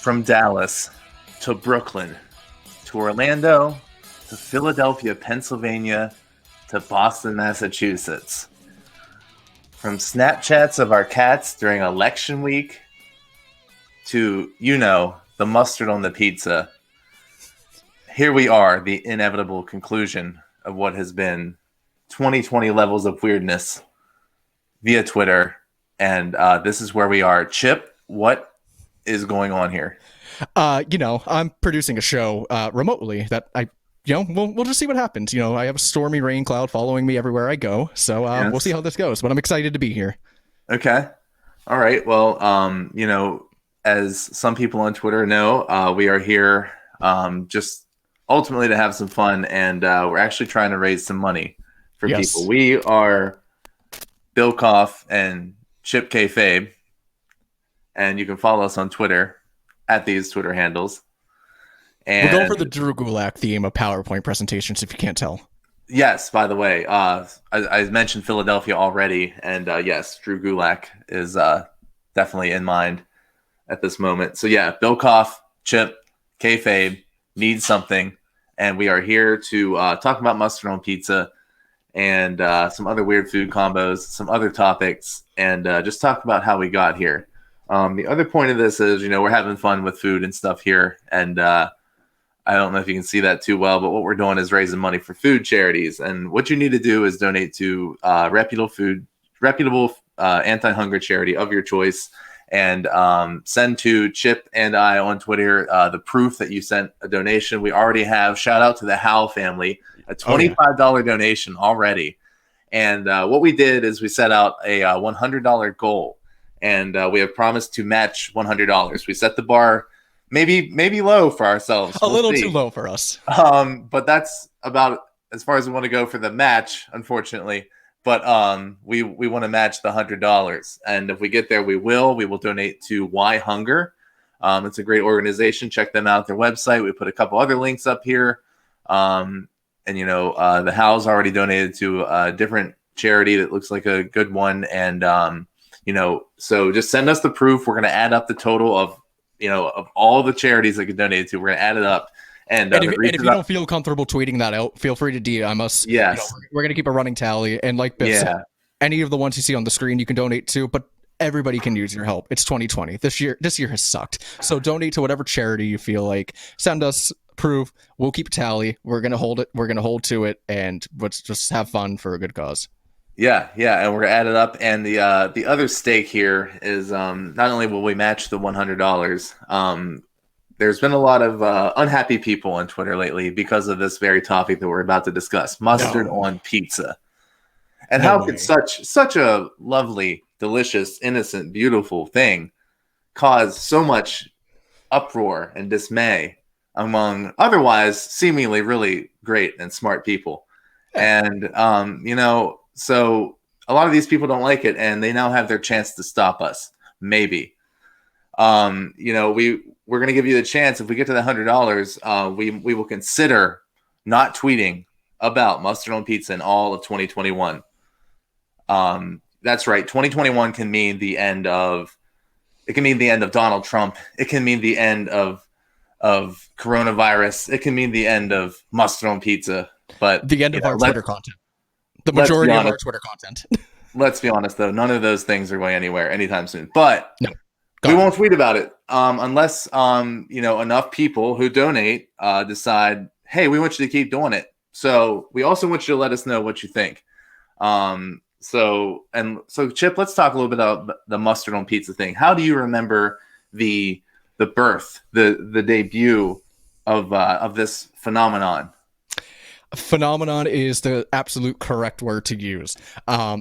From Dallas to Brooklyn to Orlando to Philadelphia, Pennsylvania to Boston, Massachusetts. From Snapchats of our cats during election week to, the mustard on the pizza. Here we are, the inevitable conclusion of what has been 2020 levels of weirdness via Twitter. And this is where we are. Chip, what is going on here? I'm producing a show remotely that we'll just see what happens. I have a stormy rain cloud following me everywhere I go. So We'll see how this goes, but I'm excited to be here. Okay. All right. Well, as some people on Twitter know, we are here just ultimately to have some fun, and we're actually trying to raise some money for people. We are Bill Koff and Chip Kayfabe, and you can follow us on Twitter at these Twitter handles. And we'll go for the Drew Gulak theme of PowerPoint presentations, if you can't tell. Yes, by the way, I mentioned Philadelphia already, and yes, Drew Gulak is definitely in mind at this moment. So yeah, Bill Koff, Chip, Kayfabe needs something, and we are here to talk about mustard on pizza and some other weird food combos, some other topics, and just talk about how we got here. The other point of this is, we're having fun with food and stuff here, and I don't know if you can see that too well, but what we're doing is raising money for food charities. And what you need to do is donate to reputable anti-hunger charity of your choice, and send to Chip and I on Twitter the proof that you sent a donation. We already have, shout out to the Howe family, a $25 donation already. And what we did is we set out a $100 goal, and we have promised to match $100. We set the bar maybe low for ourselves. We'll little see. Too low for us. But that's about as far as we want to go for the match, unfortunately. But we want to match the $100, and if we get there, we will donate to Why Hunger. It's a great organization. Check them out, their website. We put a couple other links up here. And the Howe's already donated to a different charity that looks like a good one. And so just send us the proof. We're going to add up the total of all the charities that get donated to. We're going to add it up. And if you don't feel comfortable tweeting that out, feel free to DM us. Yes. We're going to keep a running tally. And like Biff said, any of the ones you see on the screen, you can donate to, but everybody can use your help. It's 2020. This year has sucked. So donate to whatever charity you feel like. Send us proof. We'll keep a tally. We're going to hold it. We're going to hold to it. And let's just have fun for a good cause. Yeah, and we're gonna add it up. And the other stake here is not only will we match the $100. There's been a lot of unhappy people on Twitter lately because of this very topic that we're about to discuss: mustard on pizza. And how could such a lovely, delicious, innocent, beautiful thing cause so much uproar and dismay among otherwise seemingly really great and smart people? And so a lot of these people don't like it, and they now have their chance to stop us. Maybe. We're going to give you the chance. If we get to the $100, we will consider not tweeting about mustard on pizza in all of 2021. That's right. 2021 can mean the end of. It can mean the end of Donald Trump. It can mean the end of coronavirus. It can mean the end of mustard on pizza. But the end of our Twitter content. The majority of our Twitter content. Let's be honest, though. None of those things are going anywhere anytime soon. But we won't tweet about it unless enough people who donate decide, hey, we want you to keep doing it. So we also want you to let us know what you think. So Chip, let's talk a little bit about the mustard on pizza thing. How do you remember the birth, the debut of this phenomenon? Phenomenon is the absolute correct word to use.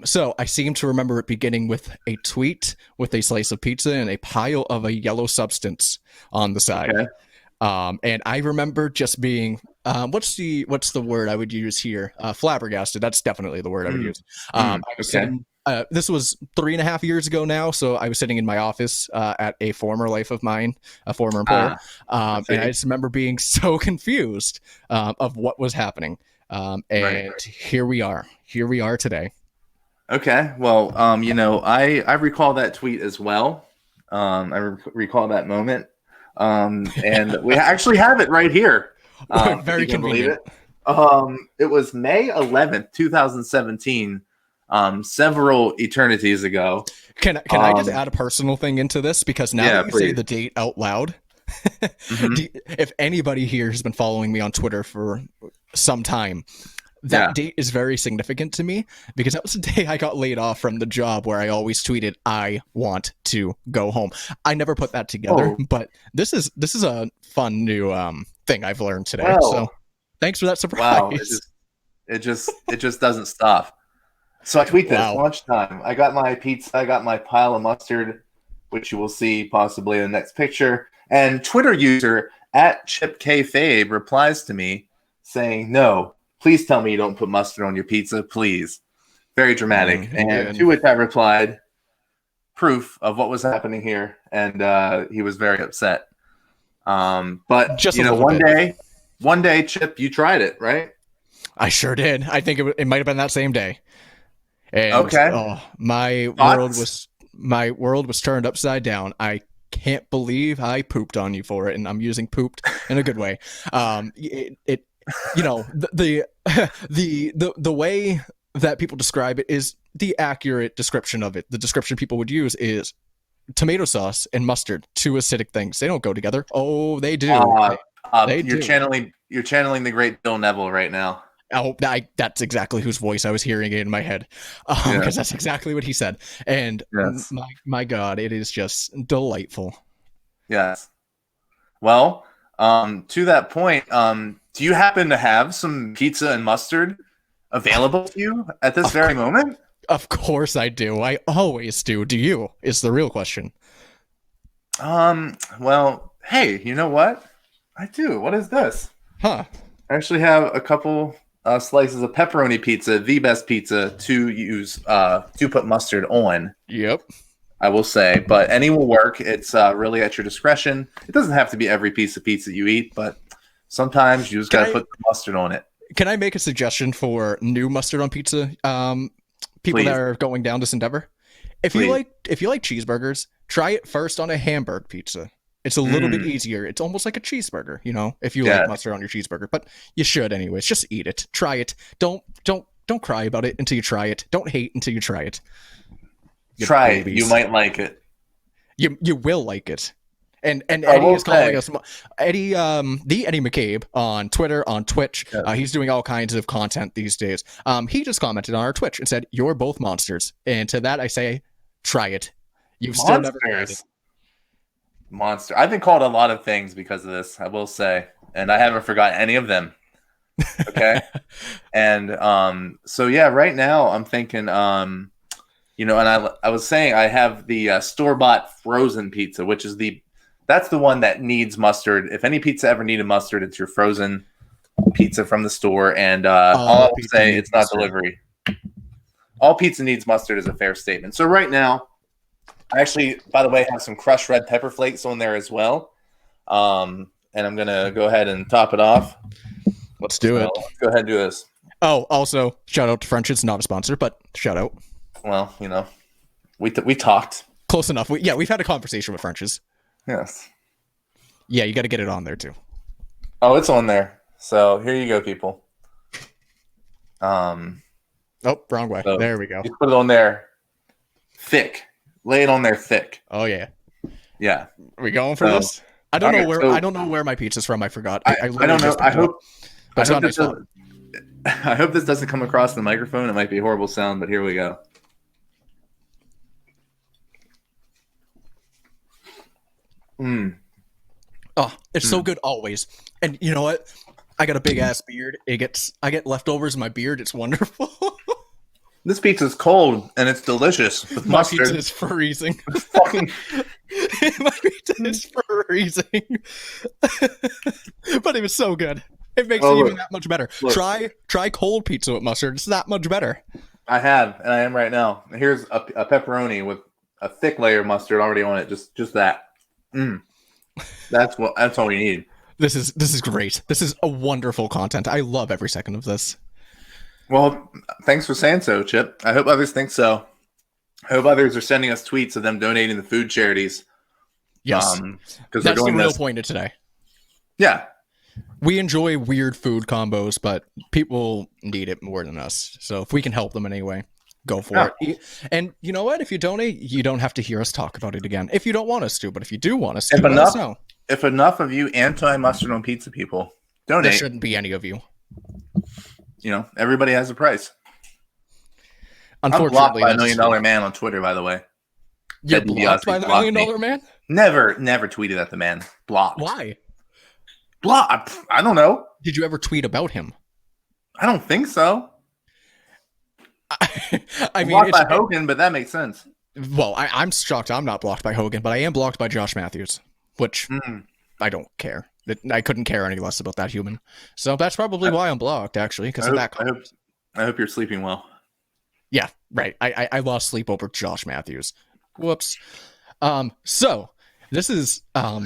So I seem to remember it beginning with a tweet with a slice of pizza and a pile of a yellow substance on the side. Okay. And I remember just being, what's the word I would use here? Flabbergasted. That's definitely the word I would use. I was sitting, this was 3.5 years ago now. So I was sitting in my office at a former life of mine, a former employer. And I just remember being so confused of what was happening. And here we are today. Okay. Well, I recall that tweet as well. I recall that moment. And we actually have it right here. Very if you can believe convenient. it. It was May 11th, 2017, several eternities ago. Can I just add a personal thing into this? Because now Yeah, that you say please. the date out loud, Mhm. if anybody here has been following me on Twitter for some time, that Yeah. date is very significant to me because that was the day I got laid off from the job where I always tweeted, "I want to go home." I never put that together, Oh, but this is a fun new thing I've learned today. So well, thanks for that wow. surprise. It just doesn't stop. So I tweet this Wow. lunchtime. I got my pizza. I got my pile of mustard, which you will see possibly in the next picture. And Twitter user at ChipKFabe replies to me saying, "No, please tell me you don't put mustard on your pizza, please." Very dramatic. He And did. to which I replied, proof of what was happening here, and he was very upset. But Just a little bit. one day, Chip, you tried it, right? I sure did. I think it might have been that same day. And Okay. oh, Thoughts? my world was turned upside down. I can't believe I pooped on you for it, and I'm using pooped in a good way. It you know the way that people describe it is the accurate description of it. The description people would use is tomato sauce and mustard, two acidic things. They don't go together. Oh, they do. Uh, They you're do. channeling the great Bill Neville right now. Oh, that's exactly whose voice I was hearing in my head, Yeah. because that's exactly what he said. And Yes. my God, it is just delightful. Yes. Well, to that point, do you happen to have some pizza and mustard available to you at this Of, very moment? of course I do. I always do. Do you? Is the real question. Well, hey, you know what? I do. What is this? Huh? I actually have a couple slices of pepperoni pizza, the best pizza to use to put mustard on. Yep. I will say, but any will work. It's really at your discretion. It doesn't have to be every piece of pizza you eat, but sometimes you just got to put the mustard on it. Can I make a suggestion for new mustard on pizza? People Please, that are going down this endeavor. please. If you like cheeseburgers, try it first on a hamburg pizza. It's a little bit easier. It's almost like a cheeseburger, if you Yeah. like mustard on your cheeseburger. But you should anyways. Just eat it. Try it. Don't cry about it until you try it. Don't hate until you try it. You Try it. babies. You might like it. You will like it. And I Eddie will is calling say- us Eddie the Eddie McCabe on Twitter, on Twitch. Yeah. He's doing all kinds of content these days. He just commented on our Twitch and said, "You're both monsters." And to that I say, try it. You've still never tried it. Monsters. Monster. I've been called a lot of things because of this, I will say, and I haven't forgotten any of them. Okay. And so yeah, right now I'm thinking and I was saying I have the store-bought frozen pizza, which is that's the one that needs mustard. If any pizza ever needed mustard, it's your frozen pizza from the store, and all I will pizza say, needs it's not mustard. delivery. All pizza needs mustard is a fair statement. So right now, I actually, by the way, have some crushed red pepper flakes on there as well. And I'm gonna go ahead and top it off. Let's do it. So let's go ahead and do this. Oh, also shout out to French. It's not a sponsor, but shout out. Well, we talked. Close enough. We've had a conversation with French's. Yes. Yeah, you got to get it on there too. Oh, it's on there. So here you go, people. Oh, wrong way. So- There we go. You put it on there thick. Lay it on there thick. Oh yeah. Yeah. Are we going for So- this? I don't Okay, know where so- I don't know where my pizza's from. I forgot. I literally don't know. just picked it up. But it's I not hope my this fault. I hope this doesn't come across the microphone. It might be a horrible sound, but here we go. Oh, it's so good always. And you know what? I got a big ass beard. I get leftovers in my beard. It's wonderful. This pizza's cold and it's delicious with My mustard. pizza is freezing. Fucking- My pizza is freezing. But it was so good. It makes Oh, it even look. that much better. Look. Try cold pizza with mustard. It's that much better. I have, and I am right now. Here's a pepperoni with a thick layer of mustard already on it. Just that. That's all you need. This is great. This is a wonderful content. I love every second of this. Well, thanks for saying so, Chip. I hope others think so. I hope others are sending us tweets of them donating to food charities. Yes. Because they're That's the doing real this. point of today. Yeah, We enjoy weird food combos, but people need it more than us. So if we can help them in any way, go for it. And you know what? If you donate, you don't have to hear us talk about it again. If you don't want us to, but if you do want us to, If let us know. if enough of you anti-mustard on pizza people There donate, shouldn't be any of you. everybody has a price. I'm blocked Unfortunately, by $1 that's Million true. Man on Twitter, by the way. You're Ted blocked DiBiase by the $1 blocked Million me. Man? Never tweeted at the man. Blocked. Why? Blocked. I don't know. Did you ever tweet about him? I don't think so. I I'm mean, blocked by Hogan, but that makes sense. well, I'm shocked I'm not blocked by Hogan, but I am blocked by Josh Matthews, which Mm. I don't care. I couldn't care any less about that human. So that's probably why I'm blocked, actually, because of that. I hope you're sleeping well. Yeah, right. I lost sleep over Josh Matthews. Whoops. So this is all.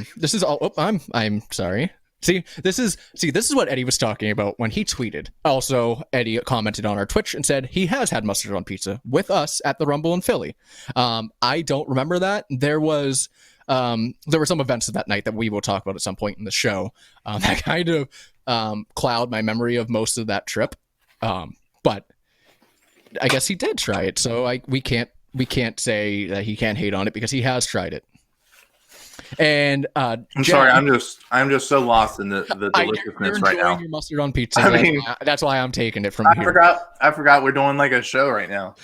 Oh, I'm sorry. This is what Eddie was talking about when he tweeted. Also, Eddie commented on our Twitch and said he has had mustard on pizza with us at the Rumble in Philly. I don't remember that. There were some events that night that we will talk about at some point in the show that kind of cloud my memory of most of that trip. But I guess he did try it, so we can't say that he can't hate on it because he has tried it. And I'm sorry, I'm just so lost in the deliciousness right now. Your mustard on pizza. I mean, that's why I'm taking it from I here. forgot we're doing like a show right now.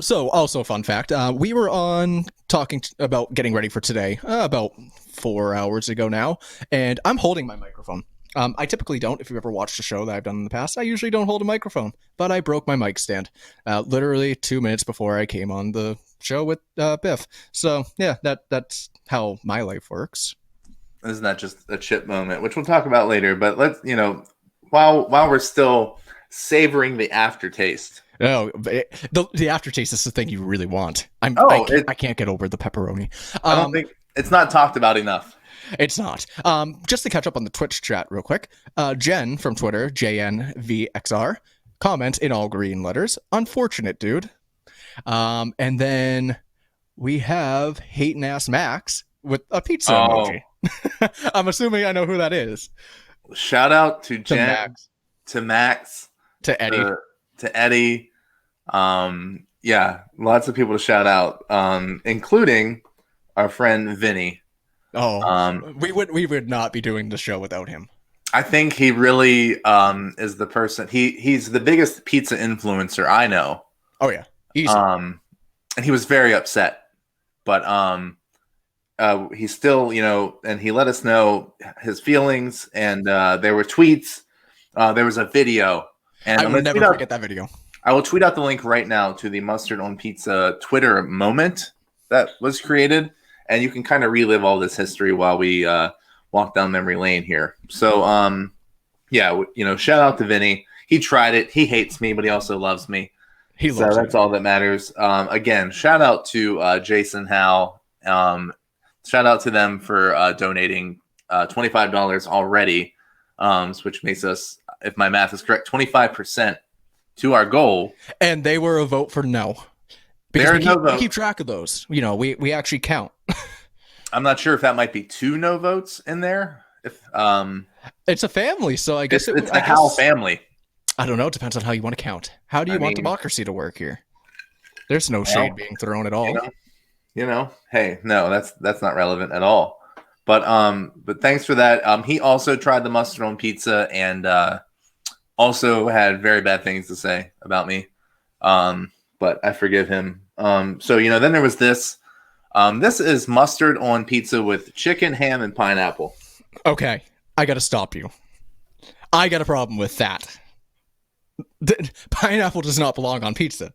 So also fun fact, we were on talking about getting ready for today about 4 hours ago now, and I'm holding my microphone. I typically don't. If you've ever watched a show that I've done in the past, I usually don't hold a microphone, but I broke my mic stand literally 2 minutes before I came on the show with Biff. So yeah, that's how my life works. Isn't that just a chip moment, which we'll talk about later? But let's, while we're still savoring the aftertaste. No, the aftertaste is the thing you really want. I can't get over the pepperoni. I don't think it's not talked about enough. It's not. Just to catch up on the Twitch chat real quick, Jen from Twitter, JNVXR, comment in all green letters, unfortunate dude. And then we have hating ass Max with a pizza emoji. I'm assuming I know who that is. Shout out to Jen, to Max, to Eddie. To Eddie. Yeah, lots of people to shout out, including our friend Vinny. We would not be doing the show without him. I think he really is the person. He's the biggest pizza influencer I know. Oh yeah, easy. And he was very upset, but he still, and he let us know his feelings. And there were tweets. There was a video, and I will never forget that video. I will tweet out the link right now to the Mustard on Pizza Twitter moment that was created. And you can kind of relive all this history while we walk down memory lane here. So, shout out to Vinny. He tried it. He hates me, but he also loves me. He loves that's all that matters. Again, shout out to Jason Howe. Shout out to them for donating $25 already, which makes us, if my math is correct, 25% to our goal. And they were a vote for no. Because we keep track of those. We actually count. I'm not sure if that might be 2 no votes in there. If it's a family, so I guess it's a Howe family. I don't know. It depends on how you want to count. How do you want democracy to work here? There's no shade being thrown at all. Hey, no, that's not relevant at all. But thanks for that. He also tried the mustard on pizza and also had very bad things to say about me. But I forgive him. So then there was this. This is mustard on pizza with chicken, ham, and pineapple. Okay, I gotta stop you. I got a problem with that. Pineapple does not belong on pizza.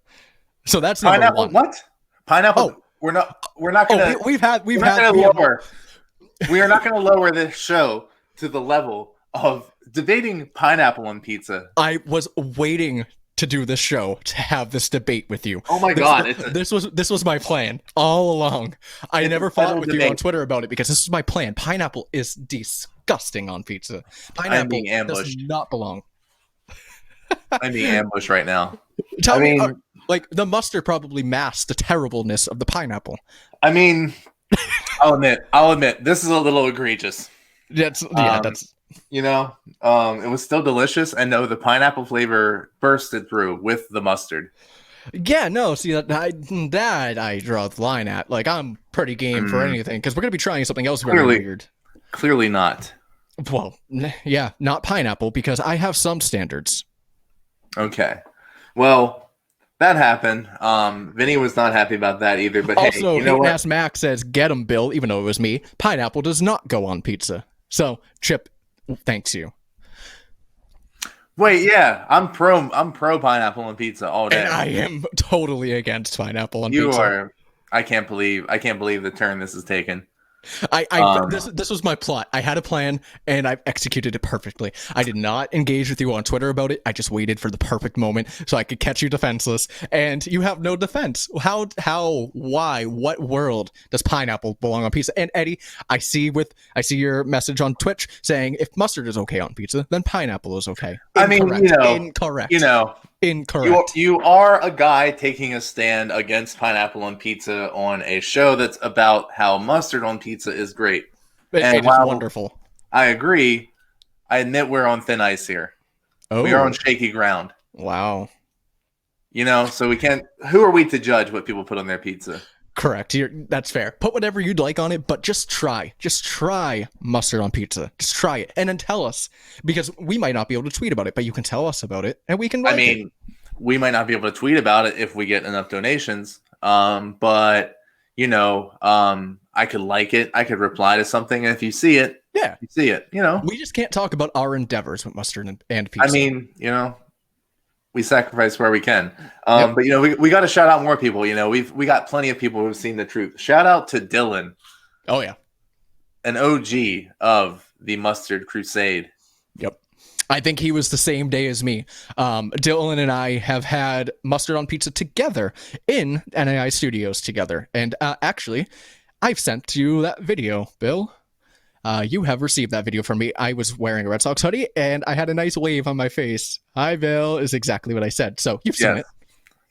So that's number pineapple. One. What? Pineapple? Oh, we're not gonna. We are not gonna lower this show to the level of debating pineapple on pizza. I was waiting to do this show to have this debate with you. Oh my god! This was my plan all along. I never fought with you on Twitter about it because this is my plan. Pineapple is disgusting on pizza. Pineapple does not belong. I'm being ambushed right now. Tell me, like the mustard probably masks the terribleness of the pineapple. I mean, I'll admit, this is a little egregious. Yeah, Um, that's it was still delicious, and no, the pineapple flavor bursted through with the mustard. yeah. No, see that I draw the line at. Like, I'm pretty game for Mm, anything because we're gonna be trying something else very clearly, weird. clearly not. Well, yeah, not pineapple because I have some standards. Okay, well, that happened. Vinny was not happy about that either. But hey, Also, you know Hating what? Ass Mac says, "Get him, Bill," even though it was me. Pineapple does not go on pizza. So, Chip, thanks you. Wait, yeah, I'm pro pineapple on pizza all And day. I am totally against pineapple on You pizza. are. I can't believe the turn this has taken. This this was my plot. I had a plan and I executed it perfectly. I did not engage with you on Twitter about it. I just waited for the perfect moment so I could catch you defenseless. And you have no defense. Why, what world does pineapple belong on pizza? And Eddie, I see your message on Twitch saying if mustard is okay on pizza, then pineapple is okay. I mean, Incorrect. you know, Incorrect. you are a guy taking a stand against pineapple on pizza on a show that's about how mustard on pizza is great. And It is while wonderful. I agree, I admit we're on thin ice here. We are Oh, on shaky ground. wow. So we can't. Who are we to judge what people put on their pizza? Correct. That's fair. Put whatever you'd like on it, but just try. Just try mustard on pizza. Just try it. And then tell us. Because we might not be able to tweet about it, but you can tell us about it and we can like I mean, we might not be able to tweet about it if we get enough donations. But I could like it. I could reply to something, and if you see it, Yeah. you see it. We just can't talk about our endeavors with mustard and pizza. I mean, we sacrifice where we can. Yep. But we got to shout out more people. We got plenty of people who've seen the truth. Shout out to Dylan, Oh yeah. an OG of the Mustard Crusade. Yep. I think he was the same day as me. Dylan and I have had mustard on pizza together in NAI Studios together. And actually, I've sent you that video, Bill. You have received that video from me. I was wearing a Red Sox hoodie and I had a nice wave on my face. Hi, Bill, is exactly what I said. So you've seen Yes. it.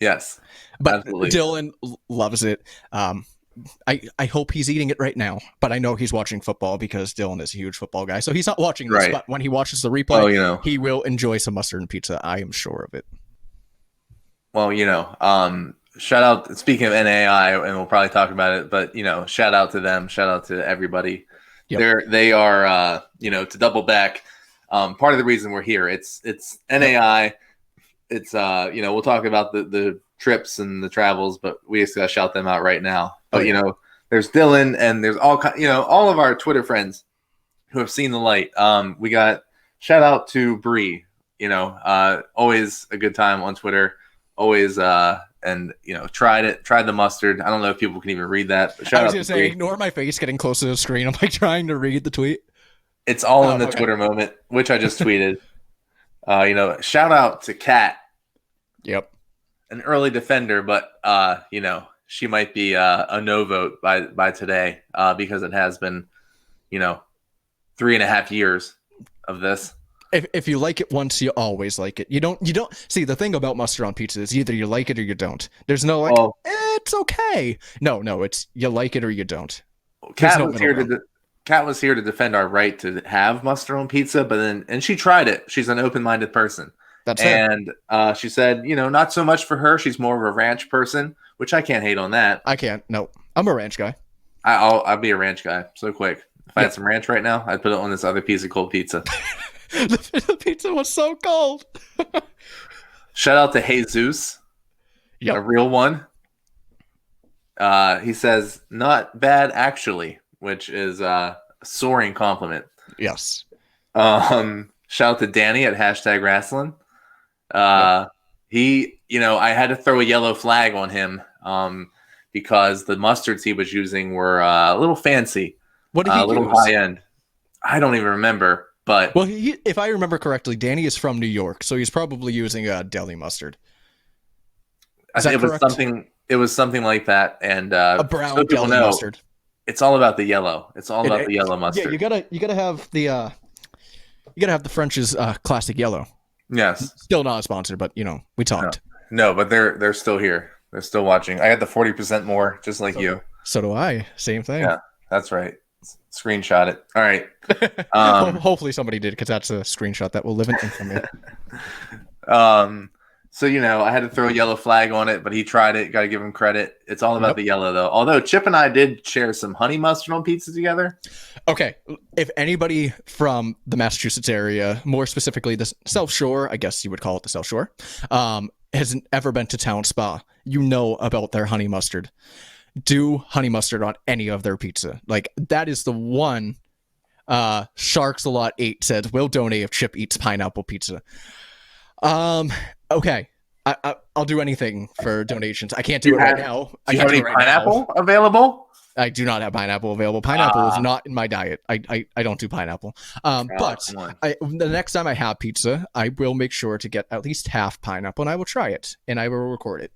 Yes. But Absolutely. Dylan loves it. I hope he's eating it right now, but I know he's watching football because Dylan is a huge football guy. So he's not watching this, Right. but when he watches the replay, Well, he will enjoy some mustard and pizza. I am sure of it. Shout out. Speaking of NAI, and we'll probably talk about it, but shout out to them. Shout out to everybody. Yep. They are to double back. Part of the reason we're here. It's NAI. It's we'll talk about the trips and the travels, but we just gotta shout them out right now. But there's Dylan and there's all of our Twitter friends who have seen the light. We got shout out to Bree. Always a good time on Twitter. Always tried the mustard. I don't know if people can even read that. But shout I was out gonna to say, Bree. ignore my face getting close to the screen. I'm like trying to read the tweet. It's all in the Okay. Twitter moment, which I just tweeted. Shout out to Kat, Yep. an early defender, but she might be a no vote by today because it has been 3.5 years of this. If you like it once, you always like it. You don't see the thing about mustard on pizza is either you like it or you don't. There's no like Well, it's okay. No, it's you like it or you don't. Kat no was middle here Kat was here to defend our right to have mustard on pizza, and she tried it. She's an open-minded person. That's fair. And she said, not so much for her. She's more of a ranch person, which I can't hate on that. I can't. No, I'm a ranch guy. I'll be a ranch guy so quick. If I Yeah. had some ranch right now, I'd put it on this other piece of cold pizza. The pizza was so cold. Shout out to Jesus, Yep. a real one. He says, not bad actually, which is a soaring compliment. Yes. Shout out to Danny at #wrestling. He, I had to throw a yellow flag on him because the mustards he was using were a little fancy, What did he a little use? high end. I don't even remember, but Well, if I remember correctly, Danny is from New York, so he's probably using a deli mustard. I Is that think it was correct? something. It was something like that, and A brown so people deli know mustard. it's all about the yellow. It's all about the yellow Yeah, mustard. you gotta have the French's classic yellow. Yes. Still not a sponsor, but we talked. No, but they're still here. They're still watching. I got the 40% more, just like you. So do I. Same thing. Yeah. That's right. Screenshot it. All right. Um, Hopefully somebody did, because that's a screenshot that will live in infamy. so I had to throw a yellow flag on it, but he tried it. Got to give him credit. It's all about Yep. the yellow, though. Although Chip and I did share some honey mustard on pizza together. Okay, if anybody from the Massachusetts area, more specifically the South Shore, I guess you would call it the South Shore, hasn't ever been to Town Spa, you know about their honey mustard. Do honey mustard on any of their pizza. Like, that is the one. Sharks a lot 8 said, "We'll donate if Chip eats pineapple pizza." Okay. I'll do anything for donations. I can't do it right now. Do you have any pineapple available? I do not have pineapple available. Pineapple is not in my diet. I don't do pineapple. But the next time I have pizza, I will make sure to get at least half pineapple, and I will try it, and I will record it.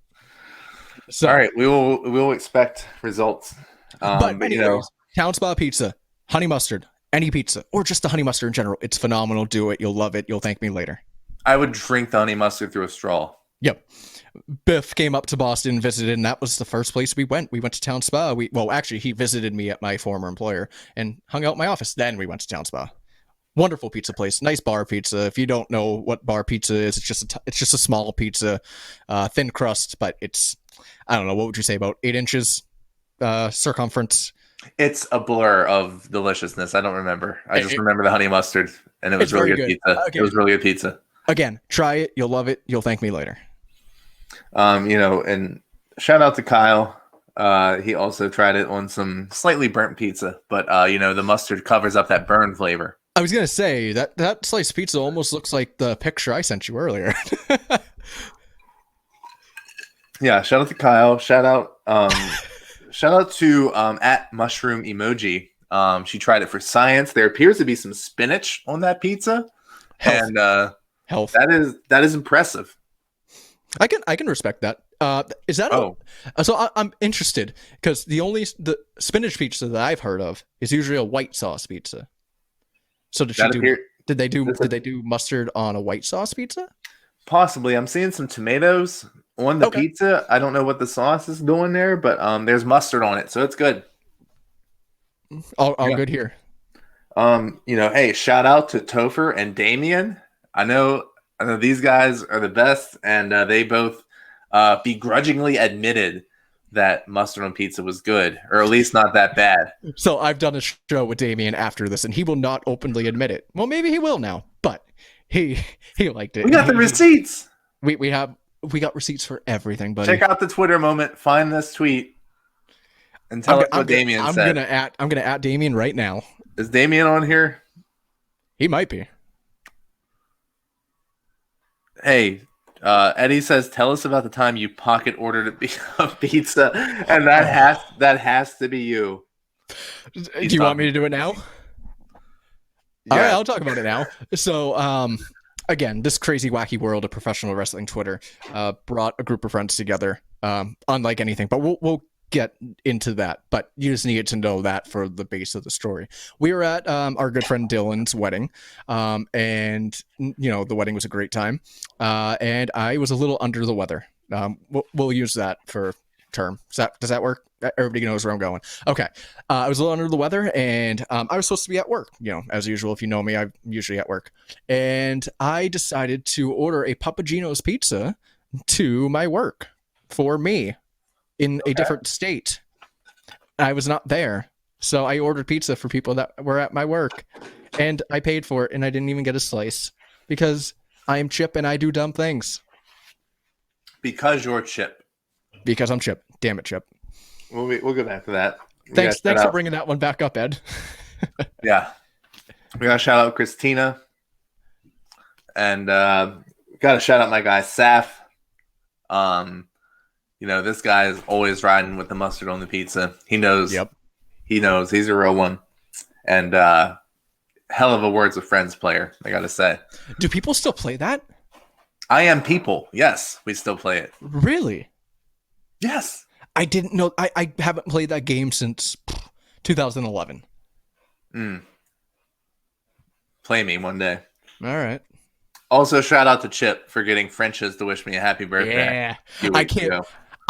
So, all right, we will expect results. But anyways, Town Spa pizza, honey mustard, any pizza, or just the honey mustard in general. It's phenomenal. Do it. You'll love it. You'll thank me later. I would drink the honey mustard through a straw. Yep. Biff came up to Boston, visited, and that was the first place we went. We went to Town Spa. Actually, he visited me at my former employer and hung out in my office. Then we went to Town Spa. Wonderful pizza place. Nice bar pizza. If you don't know what bar pizza is, it's just a small pizza, thin crust, but it's, I don't know, what would you say, about 8 inches circumference? It's a blur of deliciousness. I don't remember. I just remember the honey mustard, and it was really good pizza. It was really good pizza. Again, try it. You'll love it. You'll thank me later. And shout out to Kyle. He also tried it on some slightly burnt pizza, but the mustard covers up that burn flavor. I was gonna say that sliced pizza almost looks like the picture I sent you earlier. Yeah, shout out to Kyle. Shout out to at Mushroom Emoji. She tried it for science. There appears to be some spinach on that pizza, and health. That is impressive. I can respect that. Is that so? I'm interested because the spinach pizza that I've heard of is usually a white sauce pizza. So did they do mustard on a white sauce pizza? Possibly. I'm seeing some tomatoes on the pizza. I don't know what the sauce is doing there, but there's mustard on it, so it's good. All good here. Hey, shout out to Topher and Damien. I know these guys are the best, and they both begrudgingly admitted that mustard on pizza was good, or at least not that bad. So I've done a show with Damien after this, and he will not openly admit it. Well, maybe he will now, but he liked it. We got the receipts. We got receipts for everything, buddy. Check out the Twitter moment. Find this tweet and tell us what Damien said. I'm gonna at Damien right now. Is Damien on here? He might be. Hey, Eddie says, tell us about the time you pocket ordered a pizza, and that has to be you. Do you want me to do it now? Yeah. All right, I'll talk about it now. So, again, this crazy, wacky world of professional wrestling Twitter brought a group of friends together, unlike anything, but we'll get into that. But you just needed to know that for the base of the story. We were at our good friend Dylan's wedding, and the wedding was a great time, and I was a little under the weather. We'll use that for term. Does that work? Everybody knows where I'm going. Okay. I was a little under the weather, and I was supposed to be at work. As usual, if you know me, I'm usually at work. And I decided to order a Papagino's pizza to my work for me in a different state. I was not there. So I ordered pizza for people that were at my work, and I paid for it, and I didn't even get a slice because I am Chip and I do dumb things. Because you're Chip. Because I'm Chip. Damn it, Chip. We'll go back to that. Thanks for bringing that one back up, Ed. Yeah. We got to shout out Christina. And got to shout out my guy, Saf. This guy is always riding with the mustard on the pizza. He knows. Yep. He knows. He's a real one. And hell of a Words with Friends player, I got to say. Do people still play that? I Am People. Yes, we still play it. Really? Yes. I didn't know. I haven't played that game since 2011. Play me one day. All right. Also, shout out to Chip for getting French's to wish me a happy birthday. Yeah.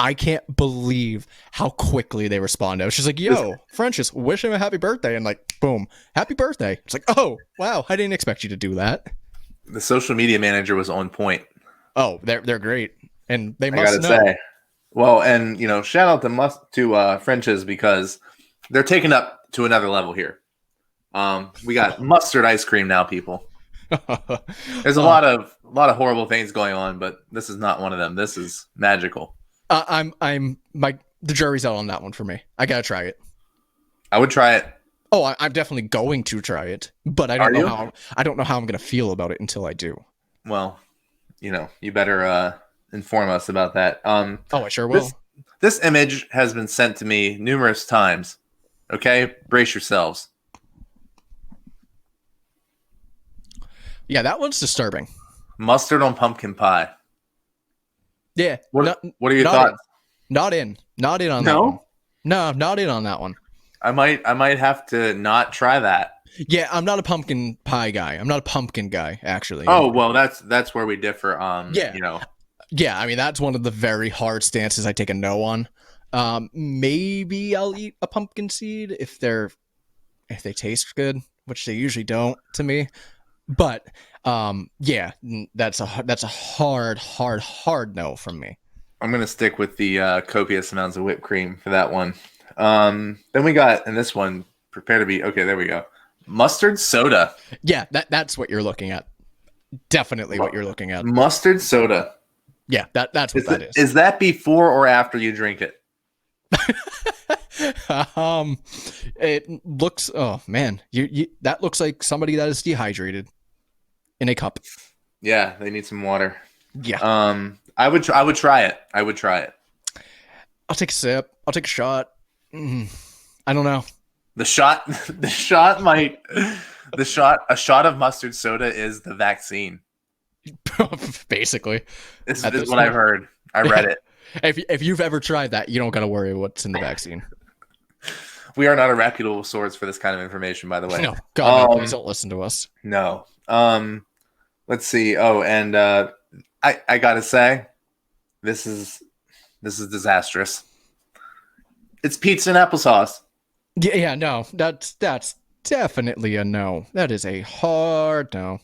I can't believe how quickly they responded. She's like, yo, French's, wish him a happy birthday. And like, boom, happy birthday. It's like, oh, wow, I didn't expect you to do that. The social media manager was on point. Oh, they're great. And they I must gotta know. say. Well, and shout out to French's because they're taking up to another level here. We got mustard ice cream now, people. There's a lot of horrible things going on, but this is not one of them. This is magical. The jury's out on that one for me. I gotta try it. I would try it. Oh, I'm definitely going to try it, but I don't know how I'm gonna feel about it until I do. Well, you better inform us about that. Oh, I sure will. This image has been sent to me numerous times. Okay, brace yourselves. Yeah, that one's disturbing. Mustard on pumpkin pie. Yeah. What are your thoughts? Not in on that one. No, not in on that one. I might have to not try that. Yeah, I'm not a pumpkin pie guy. I'm not a pumpkin guy, actually. Oh, well, that's where we differ. Yeah. Yeah, I mean, that's one of the very hard stances I take a no on. Maybe I'll eat a pumpkin seed if they taste good, which they usually don't to me. But yeah, that's a hard no from me. I'm gonna stick with the copious amounts of whipped cream for that one. Then we got, and this one, prepare to be okay. There we go. Mustard soda. Yeah, that's what you're looking at. Definitely what you're looking at. Mustard soda. Yeah, that's what that is. Is that before or after you drink it? It looks. Oh man, you that looks like somebody that is dehydrated in a cup. Yeah, they need some water. Yeah. I would try it. I would try it. I'll take a sip. I'll take a shot. I don't know. A shot of mustard soda is the vaccine. Basically. This is what I've heard. I read it. If you've ever tried that, you don't got to worry what's in the vaccine. We are not a reputable source for this kind of information, by the way. No, God, no, please don't listen to us. No. Let's see. Oh, and I gotta say, this is disastrous. It's pizza and applesauce. Yeah, no, that's definitely a no. That is a hard no.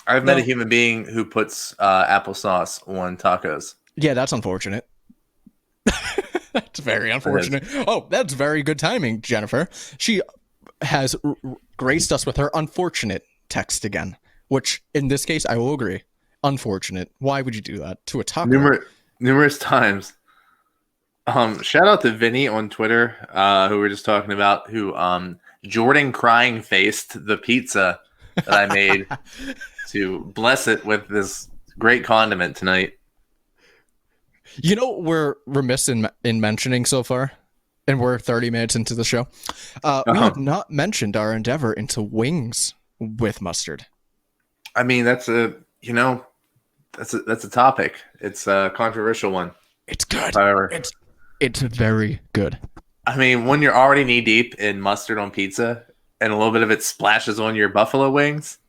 I've met a human being who puts applesauce on tacos. Yeah, that's unfortunate. That's very unfortunate. Oh, that's very good timing, Jennifer. She has graced us with her unfortunate text again, which in this case, I will agree. Unfortunate. Why would you do that to a taco? Numerous times. Shout out to Vinny on Twitter, who we were just talking about, who Jordan crying faced the pizza that I made to bless it with this great condiment tonight. You know what we're remiss in mentioning so far, and we're 30 minutes into the show. We have not mentioned our endeavor into wings with mustard. I mean, that's a topic. It's a controversial one. It's good. However, it's very good. I mean, when you're already knee deep in mustard on pizza and a little bit of it splashes on your buffalo wings,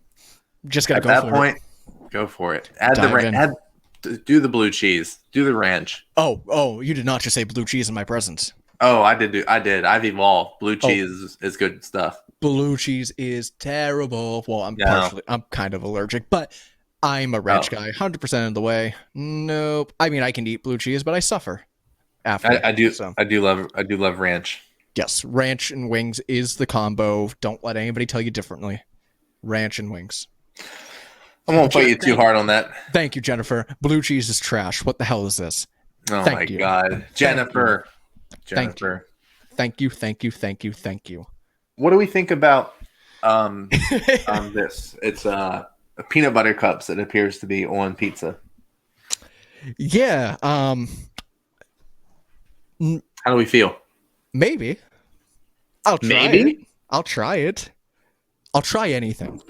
just gotta at go that for point, it. Go for it. Add the ranch. Do the blue cheese. Do the ranch. Oh, you did not just say blue cheese in my presence. Oh, I did. I've evolved. Blue cheese is good stuff. Blue cheese is terrible. Well, I'm kind of allergic, but I'm a ranch guy 100% of the way. Nope. I mean, I can eat blue cheese, but I suffer after. I do love ranch. Yes, ranch and wings is the combo. Don't let anybody tell you differently. Ranch and wings. I won't fight you too hard on that. Thank you, Jennifer. Blue cheese is trash. What the hell is this? Oh my God, Jennifer. Jennifer. Thank you. What do we think about this? It's a peanut butter cups. It appears to be on pizza. Yeah. How do we feel? Maybe. I'll try it. I'll try anything.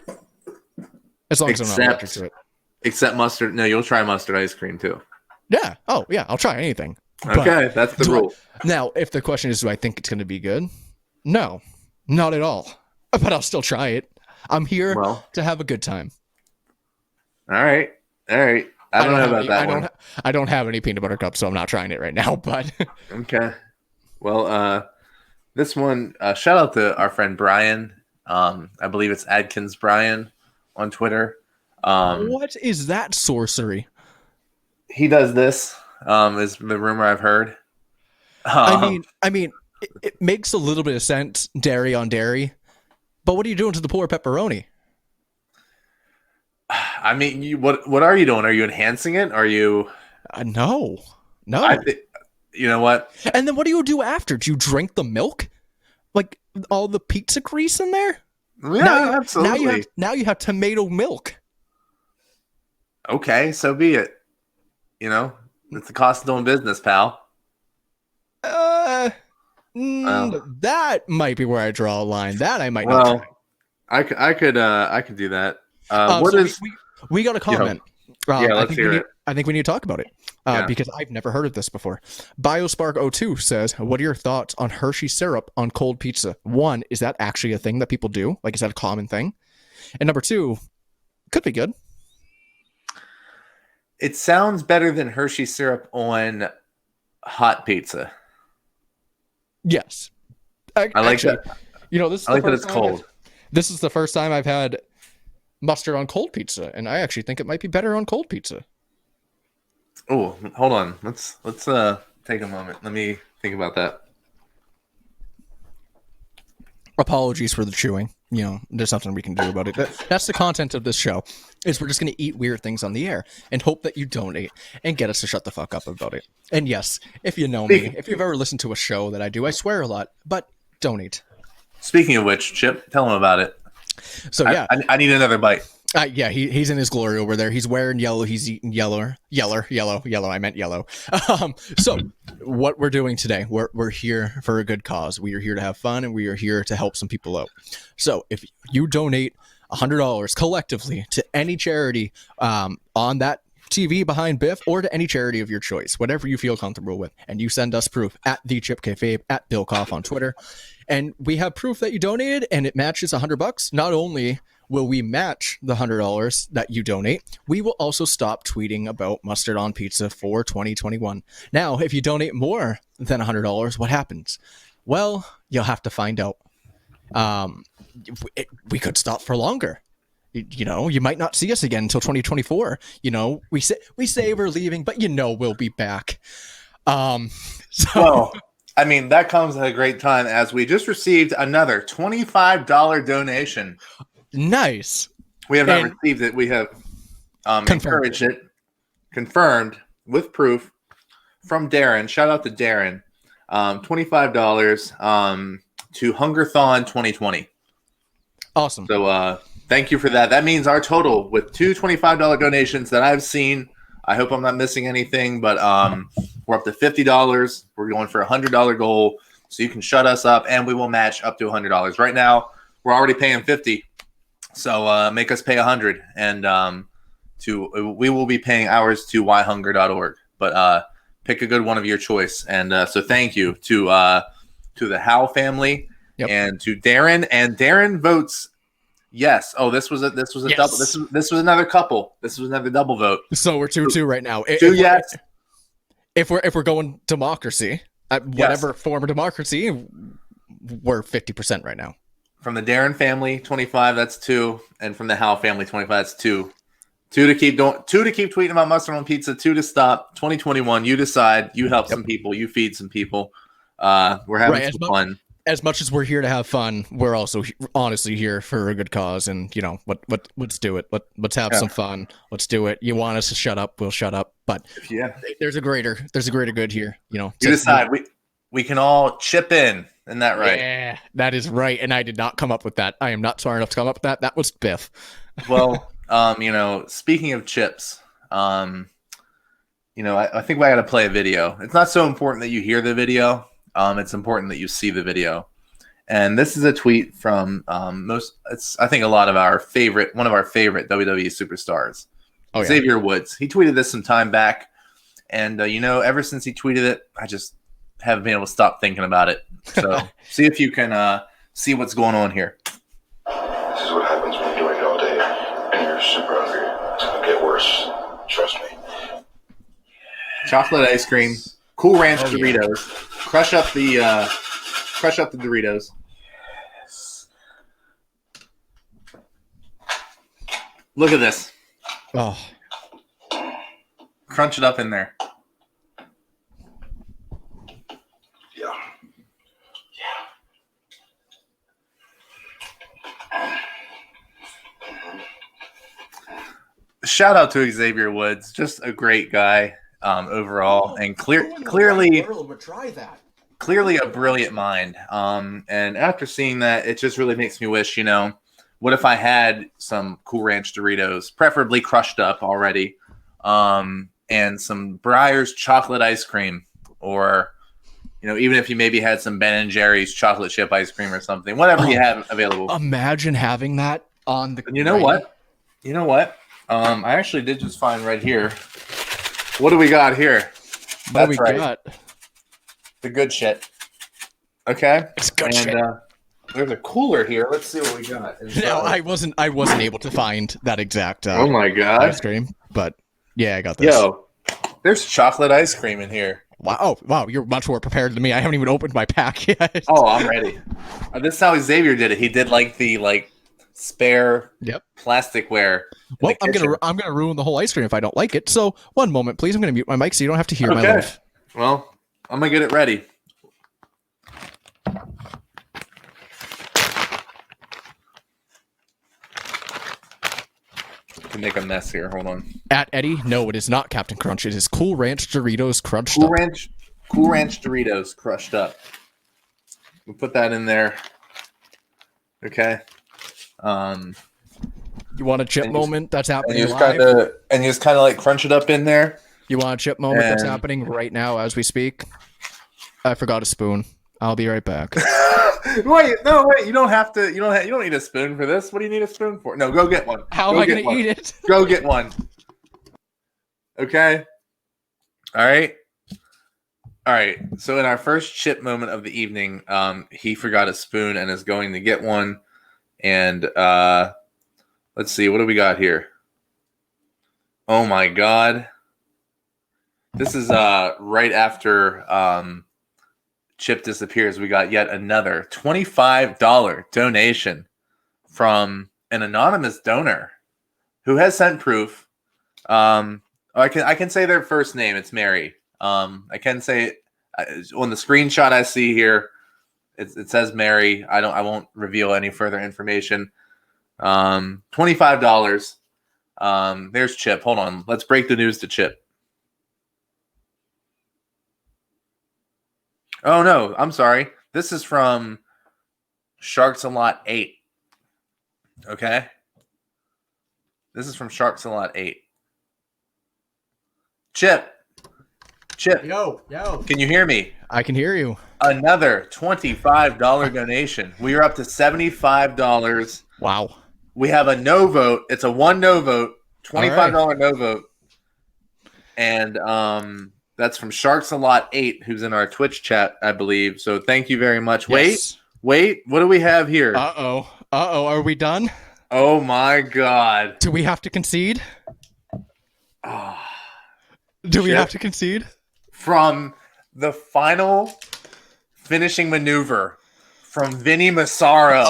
As long as I'm not allergic to it. Except mustard. No, you'll try mustard ice cream too. Yeah. Oh, yeah. I'll try anything. Okay, that's the rule. Now, if the question is, do I think it's going to be good? No, not at all. But I'll still try it. I'm here to have a good time. All right. I don't know about that one. I don't have any peanut butter cups, so I'm not trying it right now. But Okay. Well, this one, shout out to our friend Brian. I believe it's Adkins Brian on Twitter. what is that sorcery? He does this. Is the rumor I've heard. I mean, it makes a little bit of sense, dairy on dairy. But what are you doing to the poor pepperoni? I mean, what are you doing? Are you enhancing it? Are you? No. You know what? And then what do you do after? Do you drink the milk? Like all the pizza grease in there? Yeah, absolutely. Now you have tomato milk. Okay, so be it. You know, it's the cost of doing business, pal. That might be where I draw a line. That I might not. Well, I could do that. We got a comment. Let's hear it. I think we need to talk about it because I've never heard of this before. Biospark02 says, "What are your thoughts on Hershey syrup on cold pizza? One, is that actually a thing that people do? Like, is that a common thing? And number two, could be good." It sounds better than Hershey syrup on hot pizza. Yes, I like that. You know, this is I like that it's cold. This is the first time I've had mustard on cold pizza, and I actually think it might be better on cold pizza. Oh, hold on. Let's take a moment. Let me think about that. Apologies for the chewing. You know, there's nothing we can do about it. That's the content of this show, is we're just going to eat weird things on the air and hope that you donate and get us to shut the fuck up about it. And yes, if you know me, if you've ever listened to a show that I do, I swear a lot, but donate. Speaking of which, Chip, tell him about it. So yeah, I need another bite. Yeah, he's in his glory over there. He's wearing yellow. He's eating yellow. I meant yellow. So what we're doing today, we're here for a good cause. We are here to have fun, and we are here to help some people out. So if you donate $100 collectively to any charity on that TV behind Biff, or to any charity of your choice, whatever you feel comfortable with, and you send us proof at the Chip Kayfabe, at Bill Koff on Twitter, and we have proof that you donated and it matches $100. Not only will we match the $100 that you donate, we will also stop tweeting about mustard on pizza for 2021. Now, if you donate more than $100, what happens? Well, you'll have to find out. We could stop for longer. You know, you might not see us again until 2024. You know, we say we're leaving, but you know we'll be back. Well, I mean, that comes at a great time, as we just received another $25 donation. Nice. We have not received it. We have encouraged it, confirmed with proof from Darren. Shout out to Darren. $25 to Hungerthon 2020. Awesome. So thank you for that. That means our total, with two $25 donations that I've seen, I hope I'm not missing anything, but we're up to $50. We're going for a $100 goal, so you can shut us up, and we will match up to $100. Right now, we're already paying $50, so make us pay $100, and we will be paying ours to whyhunger.org. But pick a good one of your choice, and so thank you to the Howe family. Yep. And to Darren, and Darren votes yes. Oh, this was a yes. Double. This was another couple. This was another double vote. So we're 2-2 right now. Yes. If we're going democracy, whatever form of democracy, we're 50% right now. From the Darren family, 25. That's 2, and from the Howe family, 25. That's 2. 2 to keep tweeting about mustard on pizza. 2 to stop. 2021. You decide. You help some people. You feed some people. We're having some fun. As much as we're here to have fun, we're also honestly here for a good cause. And you know let's do it. Let's have some fun. Let's do it. You want us to shut up, we'll shut up. But there's a greater good here. You know, you decide. We can all chip in. Isn't that right? Yeah, that is right. And I did not come up with that. I am not smart enough to come up with that. That was Biff. Well, you know, speaking of chips, you know, I think we got to play a video. It's not so important that you hear the video. It's important that you see the video. And this is a tweet from I think one of our favorite WWE superstars, Xavier Woods. He tweeted this some time back, and you know, ever since he tweeted it, I just haven't been able to stop thinking about it. So see if you can see what's going on here. This is what happens when you're doing it all day and you're super hungry. It's gonna get worse. Trust me. chocolate ice cream, Cool Ranch Doritos. Crush up the Doritos. Look at this. Oh, Crunch it up in there. Shout out to Xavier Woods, just a great guy overall, and clearly would try that. clearly a brilliant mind. And after seeing that, it just really makes me wish, what if I had some Cool Ranch Doritos, preferably crushed up already, and some Breyer's chocolate ice cream, or even if you maybe had some Ben and Jerry's chocolate chip ice cream or something, whatever you have available. Imagine having that on the. You know what? I actually did just find right here. What do we got here? What we got? The good shit. Okay. It's good shit. There's a cooler here. Let's see what we got. No, I wasn't able to find that exact. Oh my god. Ice cream, but yeah, I got this. Yo, there's chocolate ice cream in here. Wow! Oh, wow! You're much more prepared than me. I haven't even opened my pack yet. Oh, I'm ready. This is how Xavier did it. He did the spare plasticware. Well, I'm gonna ruin the whole ice cream if I don't like it. So 1 moment, please. I'm gonna mute my mic so you don't have to hear my life. Well, I'm gonna get it ready. To make a mess here. Hold on. At Eddie, no, it is not Captain Crunch. It is Cool Ranch Doritos crushed Cool up. Cool Ranch Doritos crushed up. We'll put that in there. Okay. You want a chip moment that's happening and live? you just kind of crunch it up in there. You want a chip moment that's happening right now as we speak? I forgot a spoon. I'll be right back. Wait, you don't have to. You don't need a spoon for this. What do you need a spoon for? No, go get one. How am I going to eat it? Go get one. Okay. All right. So in our first chip moment of the evening, he forgot a spoon and is going to get one. And let's see, what do we got here? Oh my god. This is right after Chip disappears. We got yet another $25 donation from an anonymous donor who has sent proof. I can say their first name. It's Mary. I can say on the screenshot I see here, it says Mary. I won't reveal any further information. $25. There's Chip. Hold on. Let's break the news to Chip. Oh no, I'm sorry. This is from Sharks a Lot 8. Okay. This is from Sharks a Lot 8. Chip. Yo. Can you hear me? I can hear you. Another $25 donation. We are up to $75. Wow. We have a no vote. It's a one no vote. $25 no vote. And that's from Sharks a Lot 8, who's in our Twitch chat, I believe. So thank you very much. Yes. Wait. What do we have here? Uh-oh. Are we done? Oh, my God. Do we have to concede? Do we have to concede? From the final finishing maneuver from Vinny Massaro,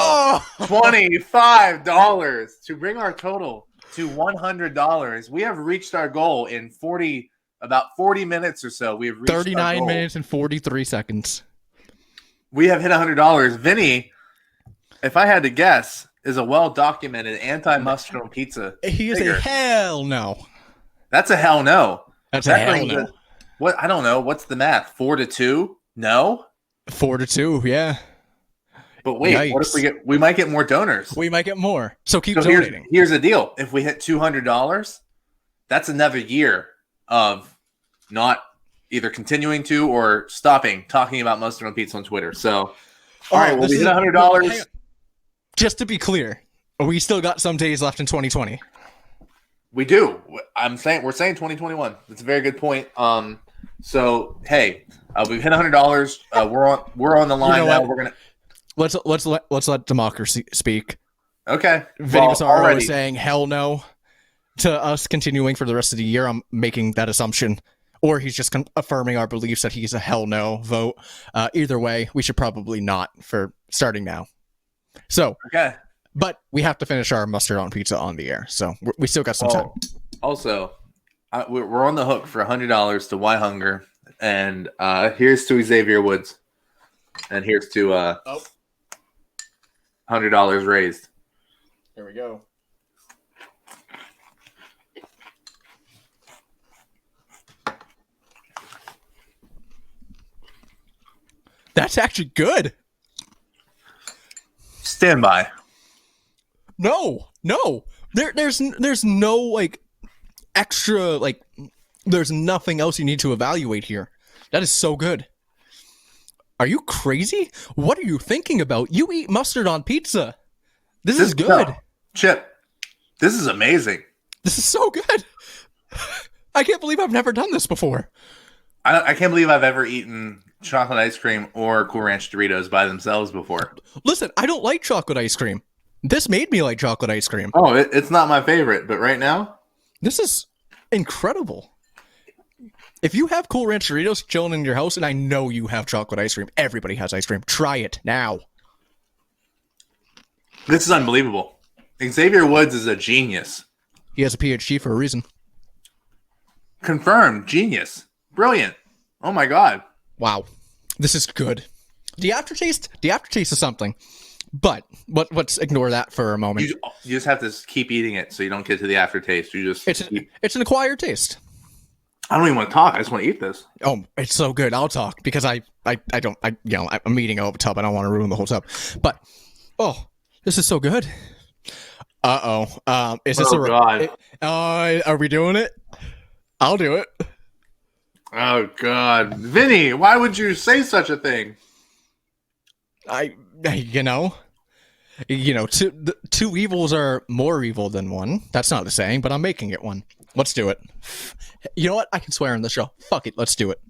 $25 to bring our total to $100. We have reached our goal in about 40 minutes or so. We have reached 39 minutes and 43 seconds. We have hit $100. Vinny, if I had to guess, is a well-documented anti-mustard on pizza. He is a hell no. That's a hell no. That's a hell no. What? I don't know. What's the math? 4-2? No. 4-2. Yeah. But wait, Yikes. What if we might get more donors? We might get more. So keep donating. Here's the deal. If we hit $200, that's another year of not either continuing to or stopping talking about mustard on pizza on Twitter. So, all right, well, we hit $100. Just to be clear, we still got some days left in 2020. We do. We're saying 2021. That's a very good point. So hey, we've hit $100. We're on the line now. We're gonna let's let democracy speak. Okay. Vinny Massaro is saying hell no to us continuing for the rest of the year. I'm making that assumption, or he's just affirming our beliefs that he's a hell no vote. Either way, we should probably not for starting now. So, Okay. but we have to finish our mustard on pizza on the air, so we still got some time. Also, we're on the hook for $100 to Why Hunger, and here's to Xavier Woods, and here's to $100 raised. Here we go. That's actually good. Stand by. No. There's no like extra like. There's nothing else you need to evaluate here. That is so good. Are you crazy? What are you thinking about? You eat mustard on pizza. This is good. No, Chip, this is amazing. This is so good. I can't believe I've never done this before. I can't believe I've ever eaten chocolate ice cream or Cool Ranch Doritos by themselves before. Listen, I don't like chocolate ice cream. This made me like chocolate ice cream. Oh, it's not my favorite, but right now, this is incredible. If you have Cool Ranch Doritos chilling in your house, and I know you have chocolate ice cream, everybody has ice cream. Try it now. this is unbelievable. Xavier Woods is a genius. He has a PhD for a reason. Confirmed. Genius. Brilliant. Oh my God. Wow. This is good. The aftertaste is something. But let's ignore that for a moment. You just have to keep eating it so you don't get to the aftertaste. It's an acquired taste. I don't even want to talk. I just want to eat this. Oh, it's so good. I'll talk because I'm eating over the tub. I don't want to ruin the whole tub. But this is so good. Is this God. Are we doing it? I'll do it. Oh God, Vinny, why would you say such a thing? Two evils are more evil than one. That's not the saying, but I'm making it one. Let's do it. You know what? I can swear on the show. Fuck it. Let's do it.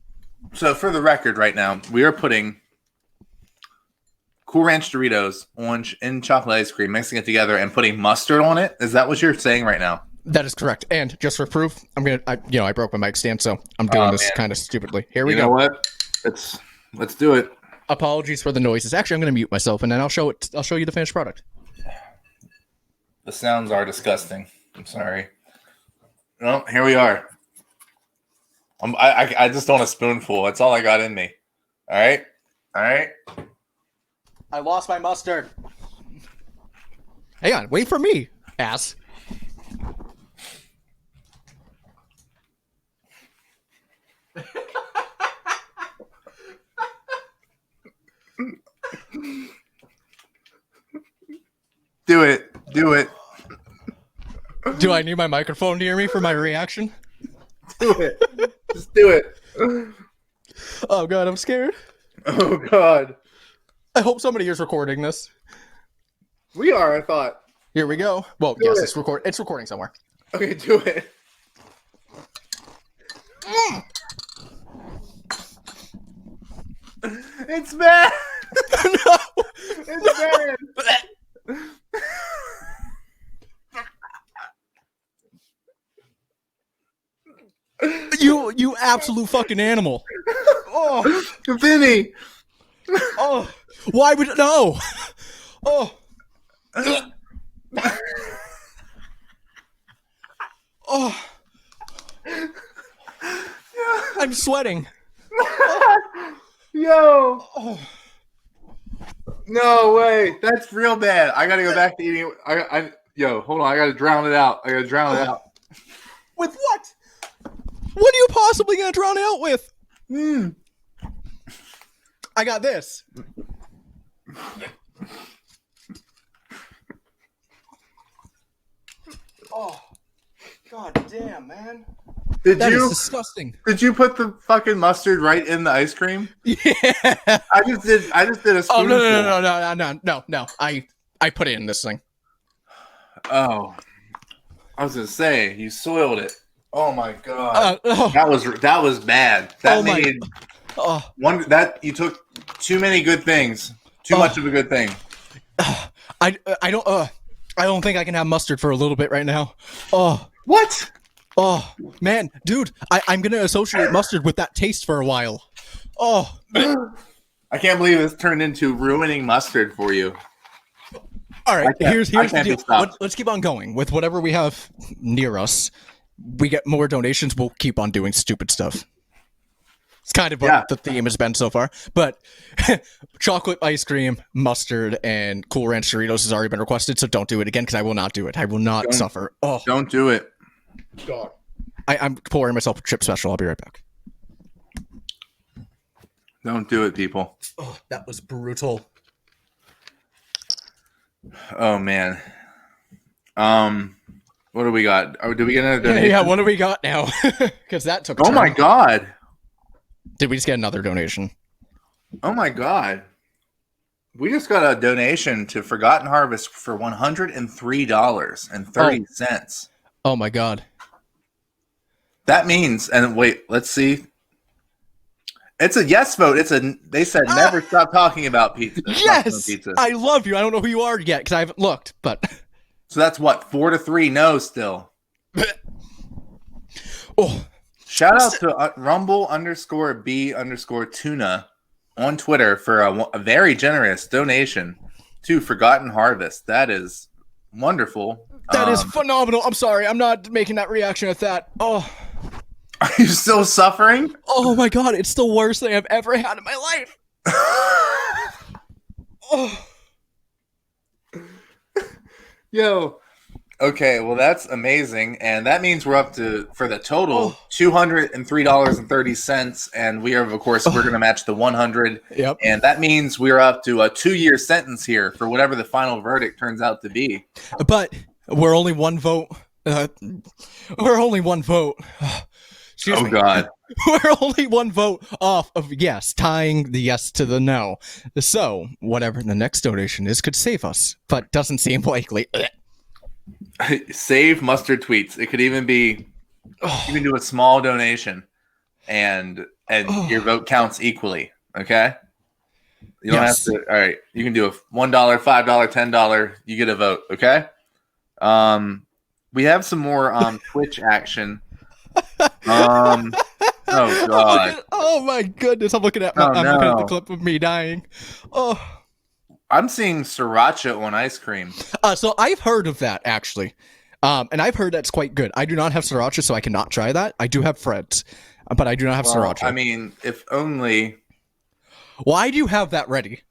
So for the record right now, we are putting Cool Ranch Doritos, orange, and chocolate ice cream, mixing it together and putting mustard on it. Is that what you're saying right now? That is correct. And just for proof, I broke my mic stand, so I'm doing this kind of stupidly. Here we go. You know what? Let's do it. Apologies for the noises. Actually, I'm going to mute myself, and then I'll show you the finished product. The sounds are disgusting. I'm sorry. Well, here we are. I just want a spoonful. That's all I got in me. All right. I lost my mustard. Hang on. Wait for me, ass. Do it. Do I need my microphone to hear me for my reaction? Do it. Just do it. Oh God, I'm scared. Oh God. I hope somebody is recording this. We are, I thought. Here we go. Well, yes, it's recording somewhere. Okay, do it. It's bad. No. It's bad. You absolute fucking animal. Oh, Vinny. Oh, why would no? Oh. Oh. I'm sweating. Yo. Oh. No way. That's real bad. I gotta go back to eating it. Yo, hold on. I gotta drown it out. With what? What are you possibly gonna drown it out with? I got this. Oh, God damn, man. That is disgusting. Did you put the fucking mustard right in the ice cream? Yeah. I just did a spoonful. Oh, no. I put it in this thing. Oh. I was gonna say, you soiled it. Oh my God. Oh. That was bad. That you took too many good things. Too much of a good thing. I don't think I can have mustard for a little bit right now. Oh. What? Oh man, dude, I'm gonna associate mustard with that taste for a while. Oh, I can't believe it's turned into ruining mustard for you. all right. Here's I the can't be deal. stopped. Let's keep on going with whatever we have near us. We get more donations. We'll keep on doing stupid stuff. It's kind of what the theme has been so far. But chocolate ice cream, mustard, and Cool Ranch Doritos has already been requested. So don't do it again because I will not do it. I will not suffer. Oh, Don't do it. God. I'm pouring myself a chip special. I'll be right back. Don't do it, people. Oh, that was brutal. Oh man. What do we got? Oh, did we get another donation? Yeah, what do we got now? Because that took. Oh my god. Did we just get another donation? Oh my god. We just got a donation to Forgotten Harvest for $103.30. Oh my god. That means, and wait, let's see. It's a yes vote. They said never stop talking about pizza. Yes, pizza. I love you. I don't know who you are yet because I haven't looked, but So that's what 4-3 no still. Oh, Shout out to Rumble_B_tuna on Twitter for a very generous donation to Forgotten Harvest. That is wonderful. that is phenomenal. I'm sorry, I'm not making that reaction at that. Oh, Are you still suffering? oh my god, it's the worst thing I've ever had in my life. Oh, Yo. Okay, well that's amazing, and that means we're up to for the total $203.30, and we are of course we're going to match the 100. Yep. And that means we're up to a 2-year sentence here for whatever the final verdict turns out to be. But we're only one vote. We're only one vote. Excuse me. God. We're only one vote off of yes, tying the yes to the no. So whatever the next donation is could save us, but doesn't seem likely. Save mustard tweets. It could even be you can do a small donation and your vote counts equally. Okay. You don't have to. All right. You can do a $1, $5, $10. You get a vote. Okay. We have some more Twitch action. Oh god. Oh my goodness. I'm looking at looking at the clip of me dying. Oh. I'm seeing sriracha on ice cream. So I've heard of that actually. And I've heard that's quite good. I do not have sriracha, so I cannot try that. I do have Fred's, but I do not have sriracha. I mean, if only. Why do you have that ready?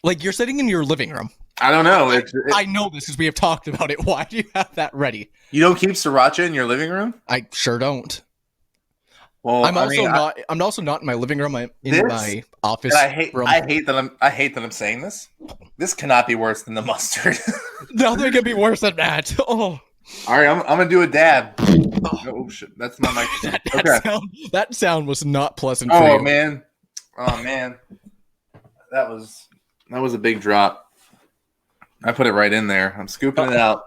Like you're sitting in your living room. I don't know. I know this because we have talked about it. Why do you have that ready? You don't keep sriracha in your living room? I sure don't. Well, I'm also not in my living room. I'm in my office. I hate room. that I'm saying this. This cannot be worse than the mustard. Nothing can be worse than that. Oh. All right, I'm gonna do a dab. Oh shit, that's my mic. That sound was not pleasant. For you. Man, that was a big drop. I put it right in there. I'm scooping it out.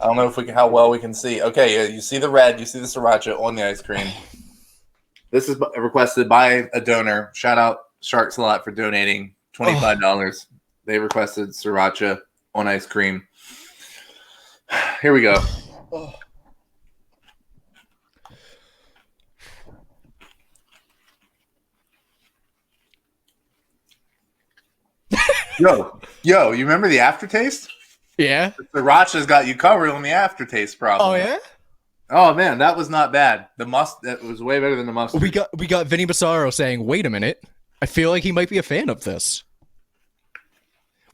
I don't know how well we can see. Okay, you see the red, you see the sriracha on the ice cream. This is requested by a donor. Shout out Sharks a lot for donating $25. They requested sriracha on ice cream. Here we go. Yo, you remember the aftertaste? Yeah. The sriracha's got you covered on the aftertaste problem. Oh yeah? Oh man, that was not bad. That was way better than the mustard. We got Vinny Bassaro saying, "Wait a minute, I feel like he might be a fan of this."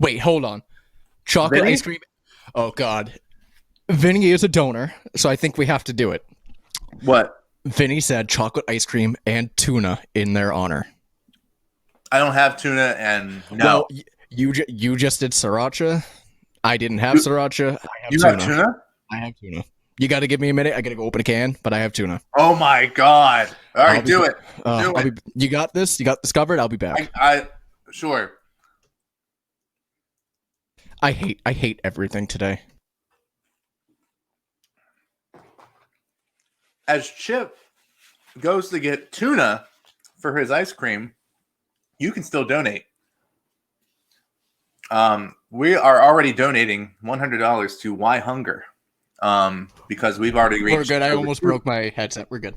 Wait, hold on. Chocolate ice cream. Oh god, Vinny is a donor, so I think we have to do it. What? Vinny said chocolate ice cream and tuna in their honor. I don't have tuna, and no. Well, you just did sriracha. I didn't have sriracha. I have tuna. Have tuna? I have tuna. You got to give me a minute. I got to go open a can, but I have tuna. Oh my god! All right, do it. Do it. You got this. You got this covered. I'll be back. Sure. I hate everything today. As Chip goes to get tuna for his ice cream, you can still donate. We are already donating $100 to Why Hunger. because we've already reached. We're good. I over almost two- broke my headset. We're good.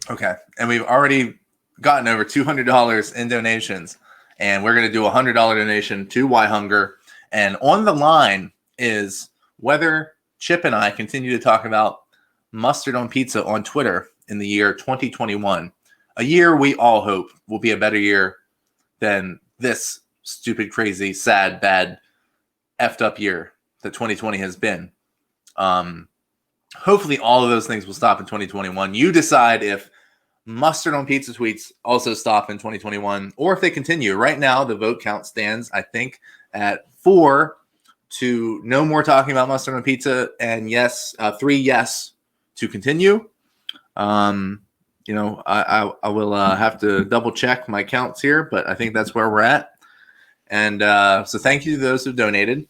Okay, and we've already gotten over $200 in donations, and we're going to do a $100 donation to Why Hunger. And on the line is whether Chip and I continue to talk about mustard on pizza on Twitter in the year 2021, a year we all hope will be a better year than this stupid, crazy, sad, bad, effed up year that 2020 has been. Hopefully all of those things will stop in 2021. You decide if mustard on pizza tweets also stop in 2021 or if they continue. Right now, the vote count stands, I think, at 4 to no more talking about mustard on pizza, and 3 yes to continue. I will have to double check my counts here, but I think that's where we're at. And so thank you to those who donated.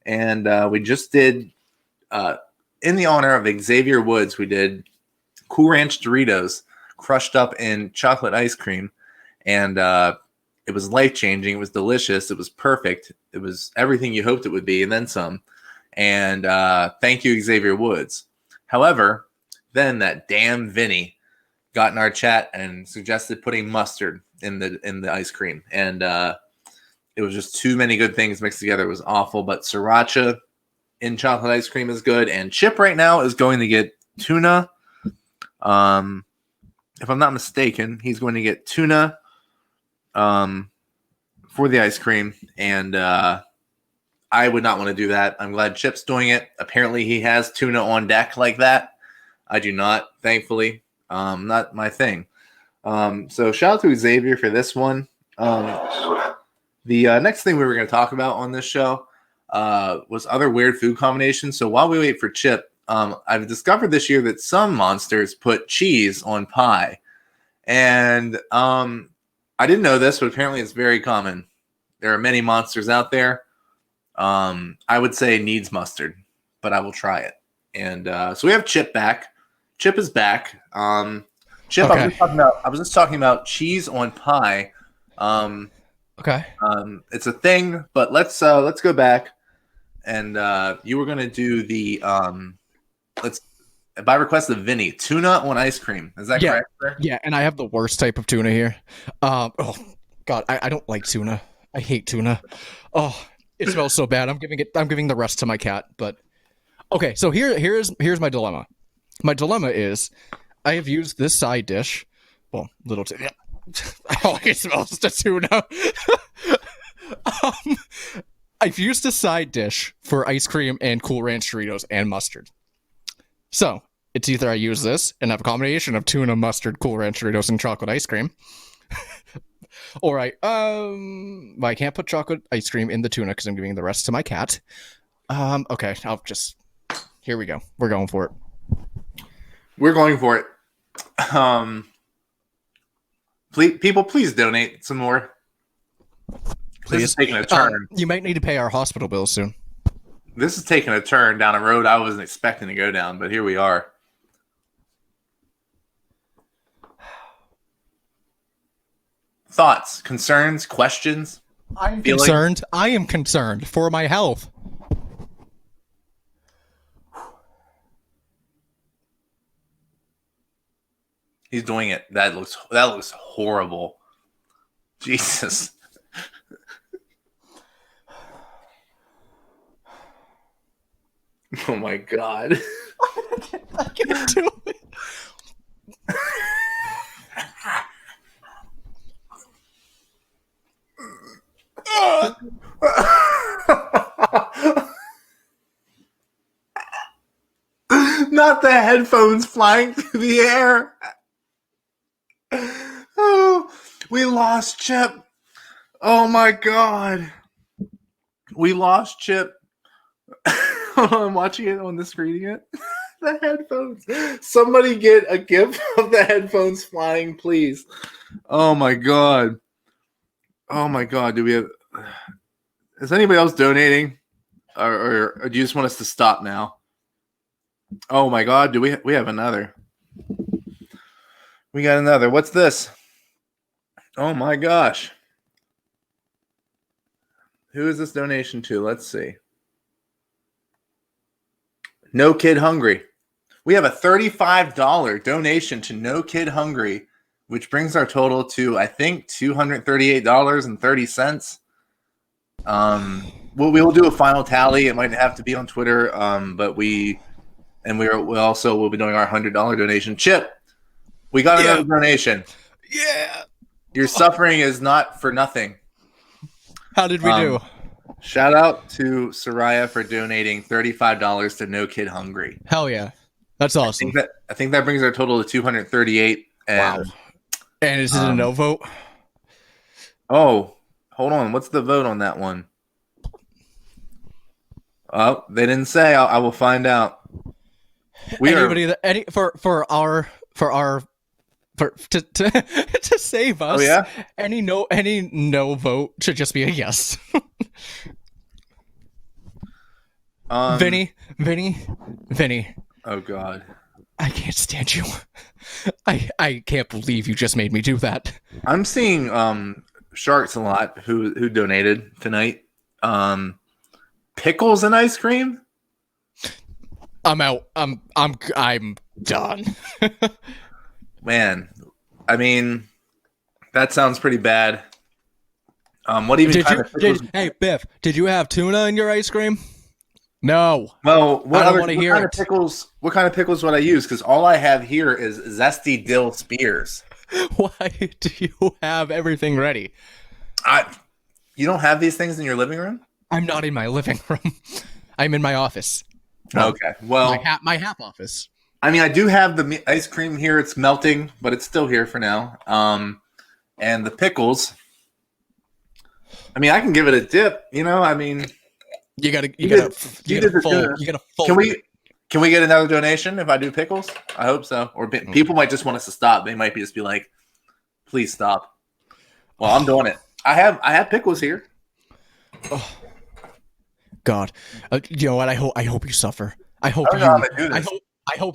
And we just did, in the honor of Xavier Woods, we did Cool Ranch Doritos crushed up in chocolate ice cream. And it was life-changing. It was delicious. It was perfect. It was everything you hoped it would be, and then some. And thank you, Xavier Woods. However, then that damn Vinny got in our chat and suggested putting mustard in the ice cream. And it was just too many good things mixed together. It was awful. But sriracha in chocolate ice cream is good. And Chip right now is going to get tuna. If I'm not mistaken, he's going to get tuna for the ice cream. And I would not want to do that. I'm glad Chip's doing it. Apparently he has tuna on deck like that. I do not, thankfully. Not my thing. So shout out to Xavier for this one. The next thing we were going to talk about on this show was other weird food combinations. So while we wait for Chip, I've discovered this year that some monsters put cheese on pie. And I didn't know this, but apparently it's very common. There are many monsters out there. I would say needs mustard, but I will try it. And so we have Chip back. Chip is back. Chip, Okay. I was just talking about cheese on pie. Okay. It's a thing, but let's go back. And you were gonna do the let's by request of Vinny, tuna on ice cream. Is that correct, sir? Yeah, and I have the worst type of tuna here. Oh God, I don't like tuna. I hate tuna. Oh, it smells so bad. I'm giving the rest to my cat. But okay, so here's my dilemma. My dilemma is I have used this side dish. Well, little tuna. Oh, it smells the tuna. I've used a side dish for ice cream and Cool Ranch Doritos and mustard. So it's either I use this and have a combination of tuna, mustard, Cool Ranch Doritos, and chocolate ice cream, or I can't put chocolate ice cream in the tuna because I'm giving the rest to my cat. Okay, here we go. We're going for it. We're going for it. Please donate some more. Please. This is taking a turn. You might need to pay our hospital bills soon. This is taking a turn down a road I wasn't expecting to go down, but here we are. Thoughts, concerns, questions? I'm concerned. I am concerned for my health. He's doing it. That looks horrible. Jesus. Oh my God. I can't do it. Not the headphones flying through the air. Oh, we lost Chip. Oh my God. We lost Chip. I'm watching it on the screen again. The headphones. Somebody get a GIF of the headphones flying, please. Oh my God. Oh my God. Do we have? Is anybody else donating, or do you just want us to stop now? Oh my God. Do we have another? We got another. What's this? Oh my gosh. Who is this donation to? Let's see. No Kid Hungry. We have a $35 donation to No Kid Hungry, which brings our total to, I think, $238.30. We'll do a final tally. It might have to be on Twitter, but we also will be doing our $100 donation. Chip, we got another donation. Yeah. Your suffering is not for nothing. How did we do? Shout out to Soraya for donating $35 to No Kid Hungry. Hell yeah. That's awesome. I think that brings our total to 238. Wow. And is it a no vote? Oh, hold on. What's the vote on that one? Oh, they didn't say. I will find out. To save us. Oh yeah. Any no vote should just be a yes. Vinny. Oh God. I can't stand you. I can't believe you just made me do that. I'm seeing Sharks a lot who donated tonight. Pickles and ice cream. I'm out. I'm done. Man, I mean, that sounds pretty bad. What even hey Biff, did you have tuna in your ice cream? No. Well, what kind of pickles? What kind of pickles would I use? Because all I have here is zesty dill spears. Why do you have everything ready? You don't have these things in your living room? I'm not in my living room. I'm in my office. Okay. Well, my half office. I mean, I do have the ice cream here. It's melting, but it's still here for now. And the pickles. I mean, I can give it a dip. I mean. You gotta fold. Can we get another donation if I do pickles? I hope so. Or people might just want us to stop. They might just be like, "Please stop." Well, I'm doing it. I have pickles here. Oh, God, you know what? I hope you suffer. I hope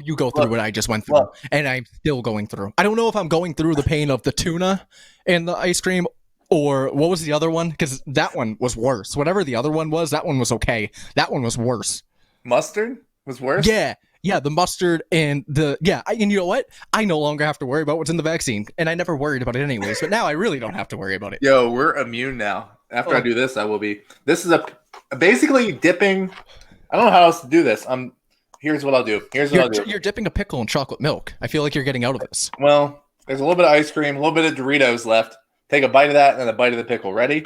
you go through what I just went through, and I'm still going through. I don't know if I'm going through the pain of the tuna and the ice cream. Or what was the other one? Because that one was worse. Whatever the other one was, that one was okay. That one was worse. Mustard was worse? Yeah, the mustard and and you know what? I no longer have to worry about what's in the vaccine. And I never worried about it anyways, but now I really don't have to worry about it. Yo, we're immune now. After I do this, I will be. This is basically dipping. I don't know how else to do this. Here's what I'll do. You're dipping a pickle in chocolate milk. I feel like you're getting out of this. Well, there's a little bit of ice cream, a little bit of Doritos left. Take a bite of that and then a bite of the pickle. Ready?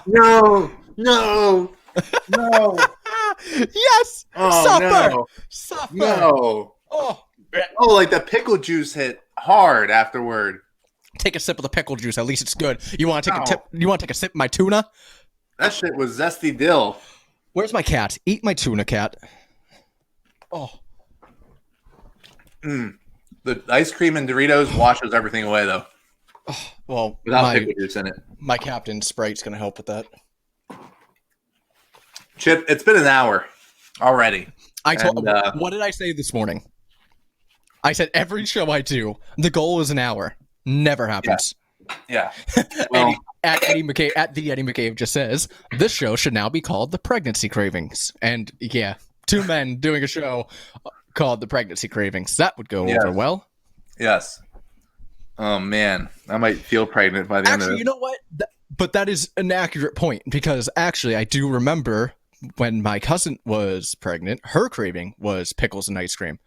No. Yes. Oh, Suffer. No. Oh, like the pickle juice hit hard afterward. Take a sip of the pickle juice. At least it's good. You want to take a sip of my tuna? That shit was zesty dill. Where's my cat? Eat my tuna, cat. Oh. The ice cream and Doritos washes everything away, though. Oh, well, without pickle juice in it. My Captain Sprite's going to help with that. Chip, it's been an hour already. What did I say this morning? I said every show I do, the goal is an hour. Never happens. Yeah. Well, at the Eddie McCabe just says this show should now be called The Pregnancy Cravings. And yeah, two men doing a show called The Pregnancy Cravings. That would go over well. Yes. Oh man, I might feel pregnant by the end of it. You know what? But that is an accurate point because actually I do remember when my cousin was pregnant, her craving was pickles and ice cream.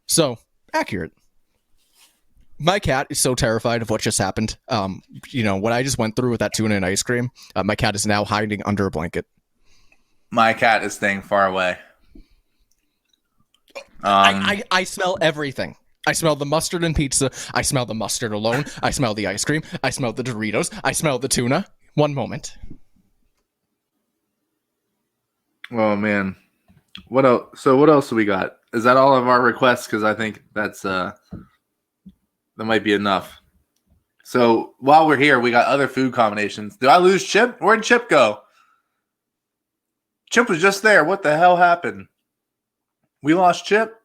So accurate. My cat is so terrified of what just happened. What I just went through with that tuna and ice cream, my cat is now hiding under a blanket. My cat is staying far away. I smell everything. I smell the mustard and pizza. I smell the mustard alone. I smell the ice cream. I smell the Doritos. I smell the tuna. One moment. Oh, man. What else? So what else do we got? Is that all of our requests? Because I think that's... that might be enough. So while we're here, we got other food combinations. Did I lose Chip? Where'd Chip go? Chip was just there. What the hell happened? We lost Chip?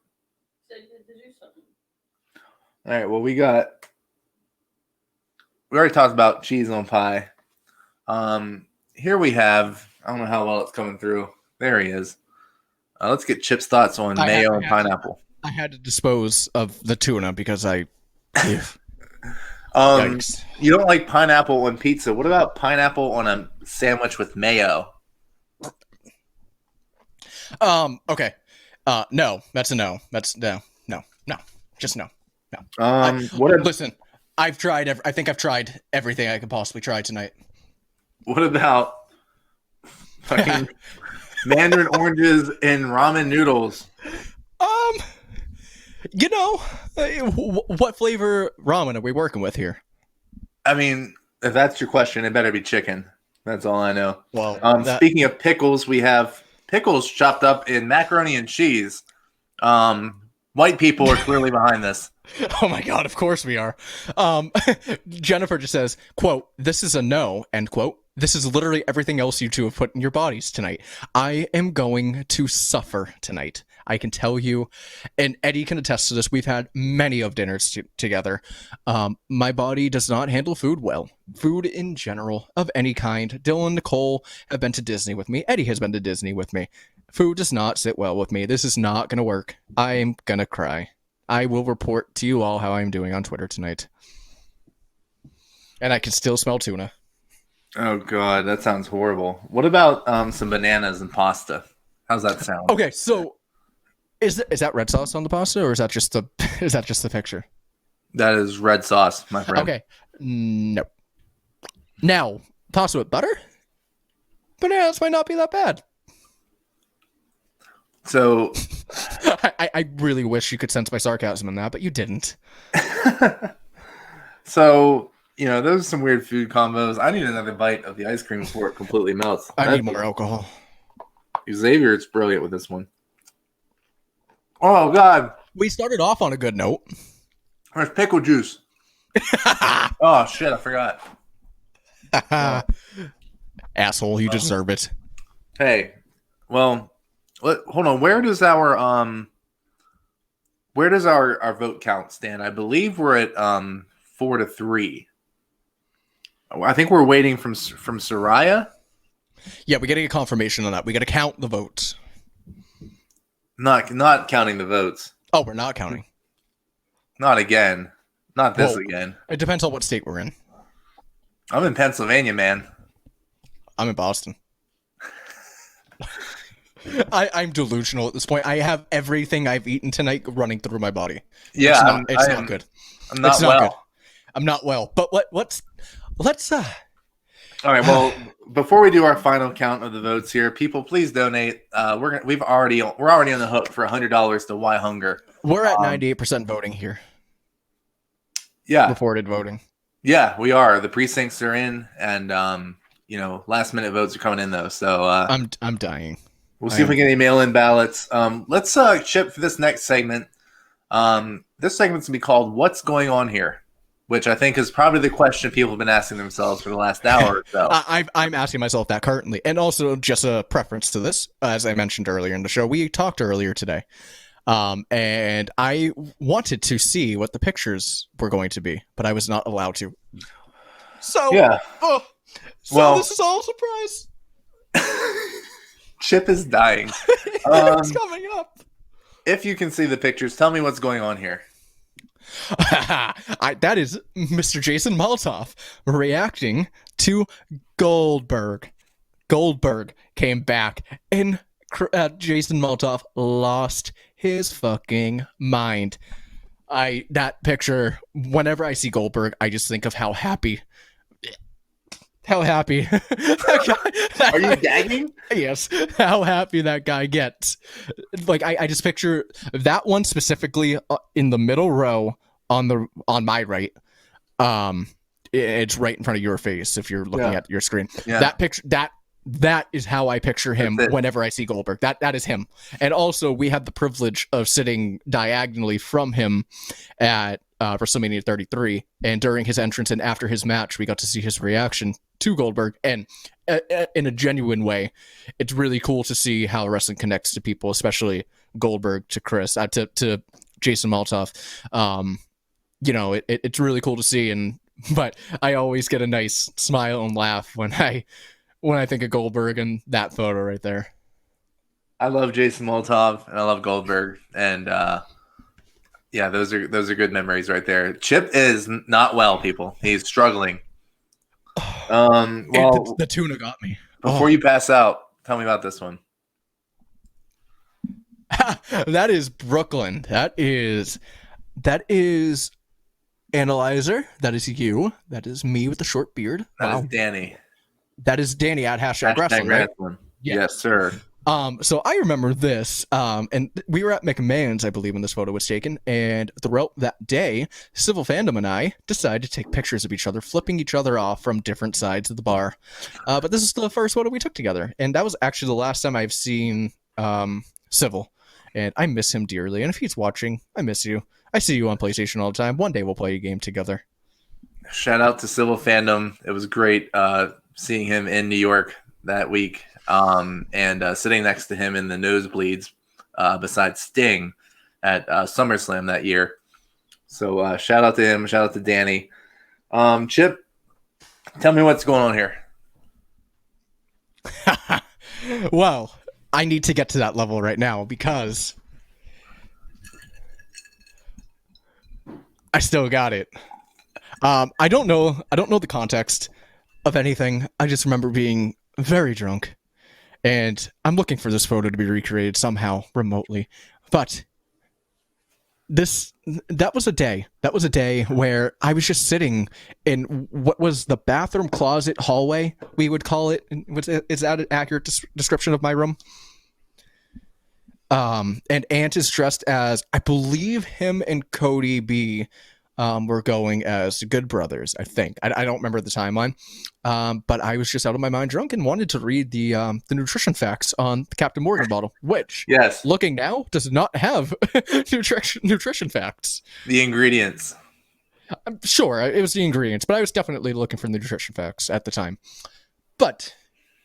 All right, well, we got we already talked about cheese on pie. Here we have, I don't know how well it's coming through. There he is. Let's get Chip's thoughts on mayo and pineapple. I had to dispose of the tuna because I. You don't like pineapple on pizza. What about pineapple on a sandwich with mayo? Okay. No, that's a no. That's no, just no. Listen, I've tried. I think I've tried everything I could possibly try tonight. What about fucking mandarin oranges and ramen noodles? What flavor ramen are we working with here? I mean, if that's your question, it better be chicken. That's all I know. Well, speaking of pickles, we have pickles chopped up in macaroni and cheese. White people are clearly behind this. Oh my god, of course we are. Jennifer just says, quote, "This is a no," end quote. "This is literally everything else you two have put in your bodies tonight. I am going to suffer tonight. I can tell you," and Eddie can attest to this. We've had many of dinners together. My body does not handle food well. Food in general, of any kind. Dylan, Nicole have been to Disney with me. Eddie has been to Disney with me. Food does not sit well with me. This is not going to work. I'm going to cry. I will report to you all how I'm doing on Twitter tonight. And I can still smell tuna. Oh god, that sounds horrible. What about some bananas and pasta? How's that sound? Okay, so is that red sauce on the pasta, or is that just the picture? That is red sauce, my friend. Okay, no. Now, pasta with butter? Bananas might not be that bad. So, I really wish you could sense my sarcasm in that, but you didn't. So, those are some weird food combos. I need another bite of the ice cream before it completely melts. I need more alcohol. Xavier's brilliant with this one. Oh, God. We started off on a good note. There's pickle juice. Oh, shit, I forgot. Asshole, you deserve it. Hey, well, hold on. Where does our vote count stand? I believe we're at 4-3. I think we're waiting from Soraya. Yeah, we got to get confirmation on that. We got to count the votes. Not counting the votes. Oh, we're not counting. Not again. Not this again. It depends on what state we're in. I'm in Pennsylvania, man. I'm in Boston. I'm delusional at this point. I have everything I've eaten tonight running through my body. Yeah, it's not good. I'm not well. Good. I'm not well. But let's All right. Well, before we do our final count of the votes here, people, please donate. We're already on the hook for $100 to Why Hunger. We're at 98% voting here. Yeah, reported voting. Yeah, we are. The precincts are in, and last minute votes are coming in though. So I'm dying. We'll see if we get any mail-in ballots. Let's Chip, for this next segment. This segment's gonna be called "What's Going On Here," which I think is probably the question people have been asking themselves for the last hour or so. I'm asking myself that currently, and also just a preference to this, as I mentioned earlier in the show. We talked earlier today, and I wanted to see what the pictures were going to be, but I was not allowed to. So yeah. This is all a surprise. Chip is dying. It's coming up. If you can see the pictures, tell me what's going on here. That is Mr. Jason Molotov reacting to Goldberg. Goldberg came back, and Jason Molotov lost his fucking mind. That picture, whenever I see Goldberg, I just think of how happy that guy, are you gagging? Yes, how happy that guy gets. Like I just picture that one specifically in the middle row on my right. It's right in front of your face if you're looking at your screen. Yeah. That picture, that is how I picture him whenever I see Goldberg. That is him. And also, we had the privilege of sitting diagonally from him at WrestleMania 33, and during his entrance and after his match, we got to see his reaction to Goldberg, and in a genuine way, it's really cool to see how wrestling connects to people, especially Goldberg to Chris, to Jason Molotov. It's really cool to see, and but I always get a nice smile and laugh when I think of Goldberg and that photo right there. I love Jason Molotov and I love Goldberg, and yeah, those are good memories right there. Chip is not well, people. He's struggling. Well, The tuna got me. before you pass out, tell me about this one. That is Brooklyn. That is Analyzer. That is you. That is me with the short beard. That is Danny. That is Danny at hashtag wrestling, right? Yes, sir. So I remember this, and we were at McMahon's, I believe, when this photo was taken, and throughout that day, Civil Fandom and I decided to take pictures of each other, flipping each other off from different sides of the bar. But this is the first photo we took together, and that was actually the last time I've seen Civil, and I miss him dearly, and if he's watching, I miss you. I see you on PlayStation all the time. One day we'll play a game together. Shout out to Civil Fandom. It was great seeing him in New York that week. And sitting next to him in the nosebleeds beside Sting at SummerSlam that year. So shout out to him. Shout out to Danny. Chip, tell me what's going on here. Well, I need to get to that level right now because I still got it. I don't know the context of anything. I just remember being very drunk. And I'm looking for this photo to be recreated somehow remotely. But that was a day. That was a day where I was just sitting in what was the bathroom closet hallway, we would call it. Is that an accurate description of my room? And Ant is dressed as, I believe him and Cody B were going as good brothers, I think. I don't remember the timeline. But I was just out of my mind drunk and wanted to read the nutrition facts on the Captain Morgan bottle, which, yes, looking now, does not have nutrition facts. The ingredients. I'm sure it was the ingredients, but I was definitely looking for the nutrition facts at the time. But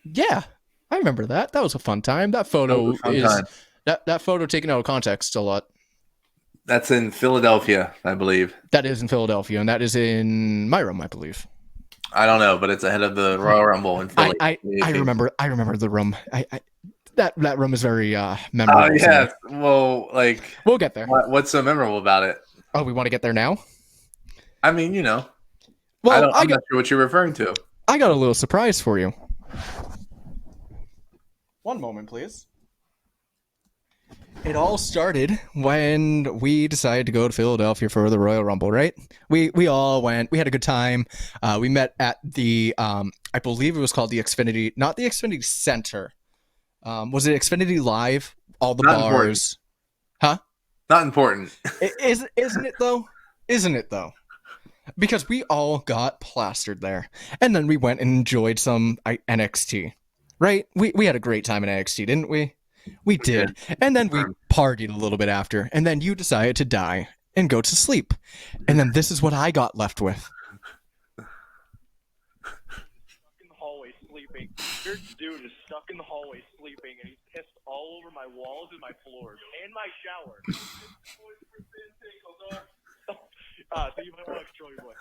yeah, I remember that. That was a fun time. That photo that photo taken out of context a lot. That's in Philadelphia, I believe. That is in Philadelphia, and that is in my room, I believe. I don't know, but it's ahead of the Royal Rumble in Philly. I remember the room. That room is very memorable. Oh yeah, well, like we'll get there. What's so memorable about it? Oh, we want to get there now? I mean, you know. Well, I'm not sure what you're referring to. I got a little surprise for you. One moment, please. It all started when we decided to go to Philadelphia for the Royal Rumble, right? We all went. We had a good time. We met at the, I believe it was called the Xfinity, not the Xfinity Center. Was it Xfinity Live? All the not bars. Important. Huh? Not important. Isn't it though? Isn't it though? Because we all got plastered there. And then we went and enjoyed some NXT, right? We had a great time in NXT, didn't we? We did. And then we partied a little bit after. And then you decided to die and go to sleep. And then this is what I got left with. In the hallway sleeping. Your dude is stuck in the hallway sleeping, and he's pissed all over my walls and my floors and my shower. So you might want to control your voice.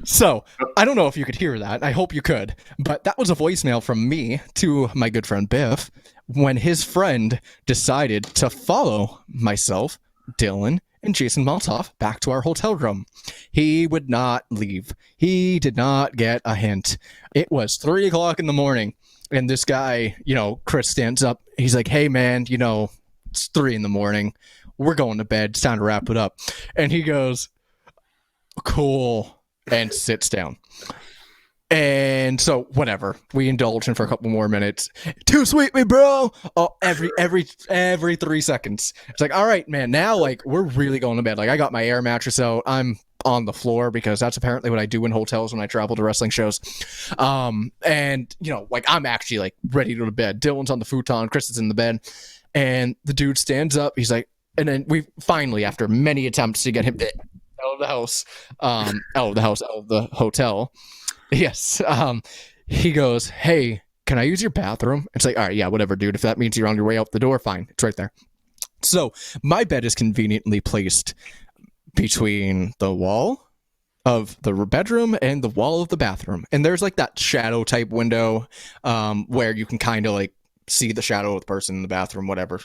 So, I don't know if you could hear that. I hope you could. But that was a voicemail from me to my good friend Biff when his friend decided to follow myself, Dylan, and Jason Molotov back to our hotel room. He would not leave. He did not get a hint. It was 3 o'clock in the morning, and this guy, Chris stands up. He's like, hey, man, it's 3 in the morning. We're going to bed. It's time to wrap it up. And he goes, cool, and sits down. And so whatever, we indulge him for a couple more minutes. Too sweet, me bro. Oh, every 3 seconds. It's like, all right, man. Now, we're really going to bed. I got my air mattress out. I'm on the floor because that's apparently what I do in hotels when I travel to wrestling shows. And I'm actually ready to go to bed. Dylan's on the futon. Chris is in the bed, and the dude stands up. He's like, and then we finally, after many attempts to get him out of the house, out of the hotel. Yes. He goes, hey, can I use your bathroom? It's like, all right, yeah, whatever, dude. If that means you're on your way out the door, fine. It's right there. So my bed is conveniently placed between the wall of the bedroom and the wall of the bathroom. And there's like that shadow type window where you can kind of like see the shadow of the person in the bathroom, whatever.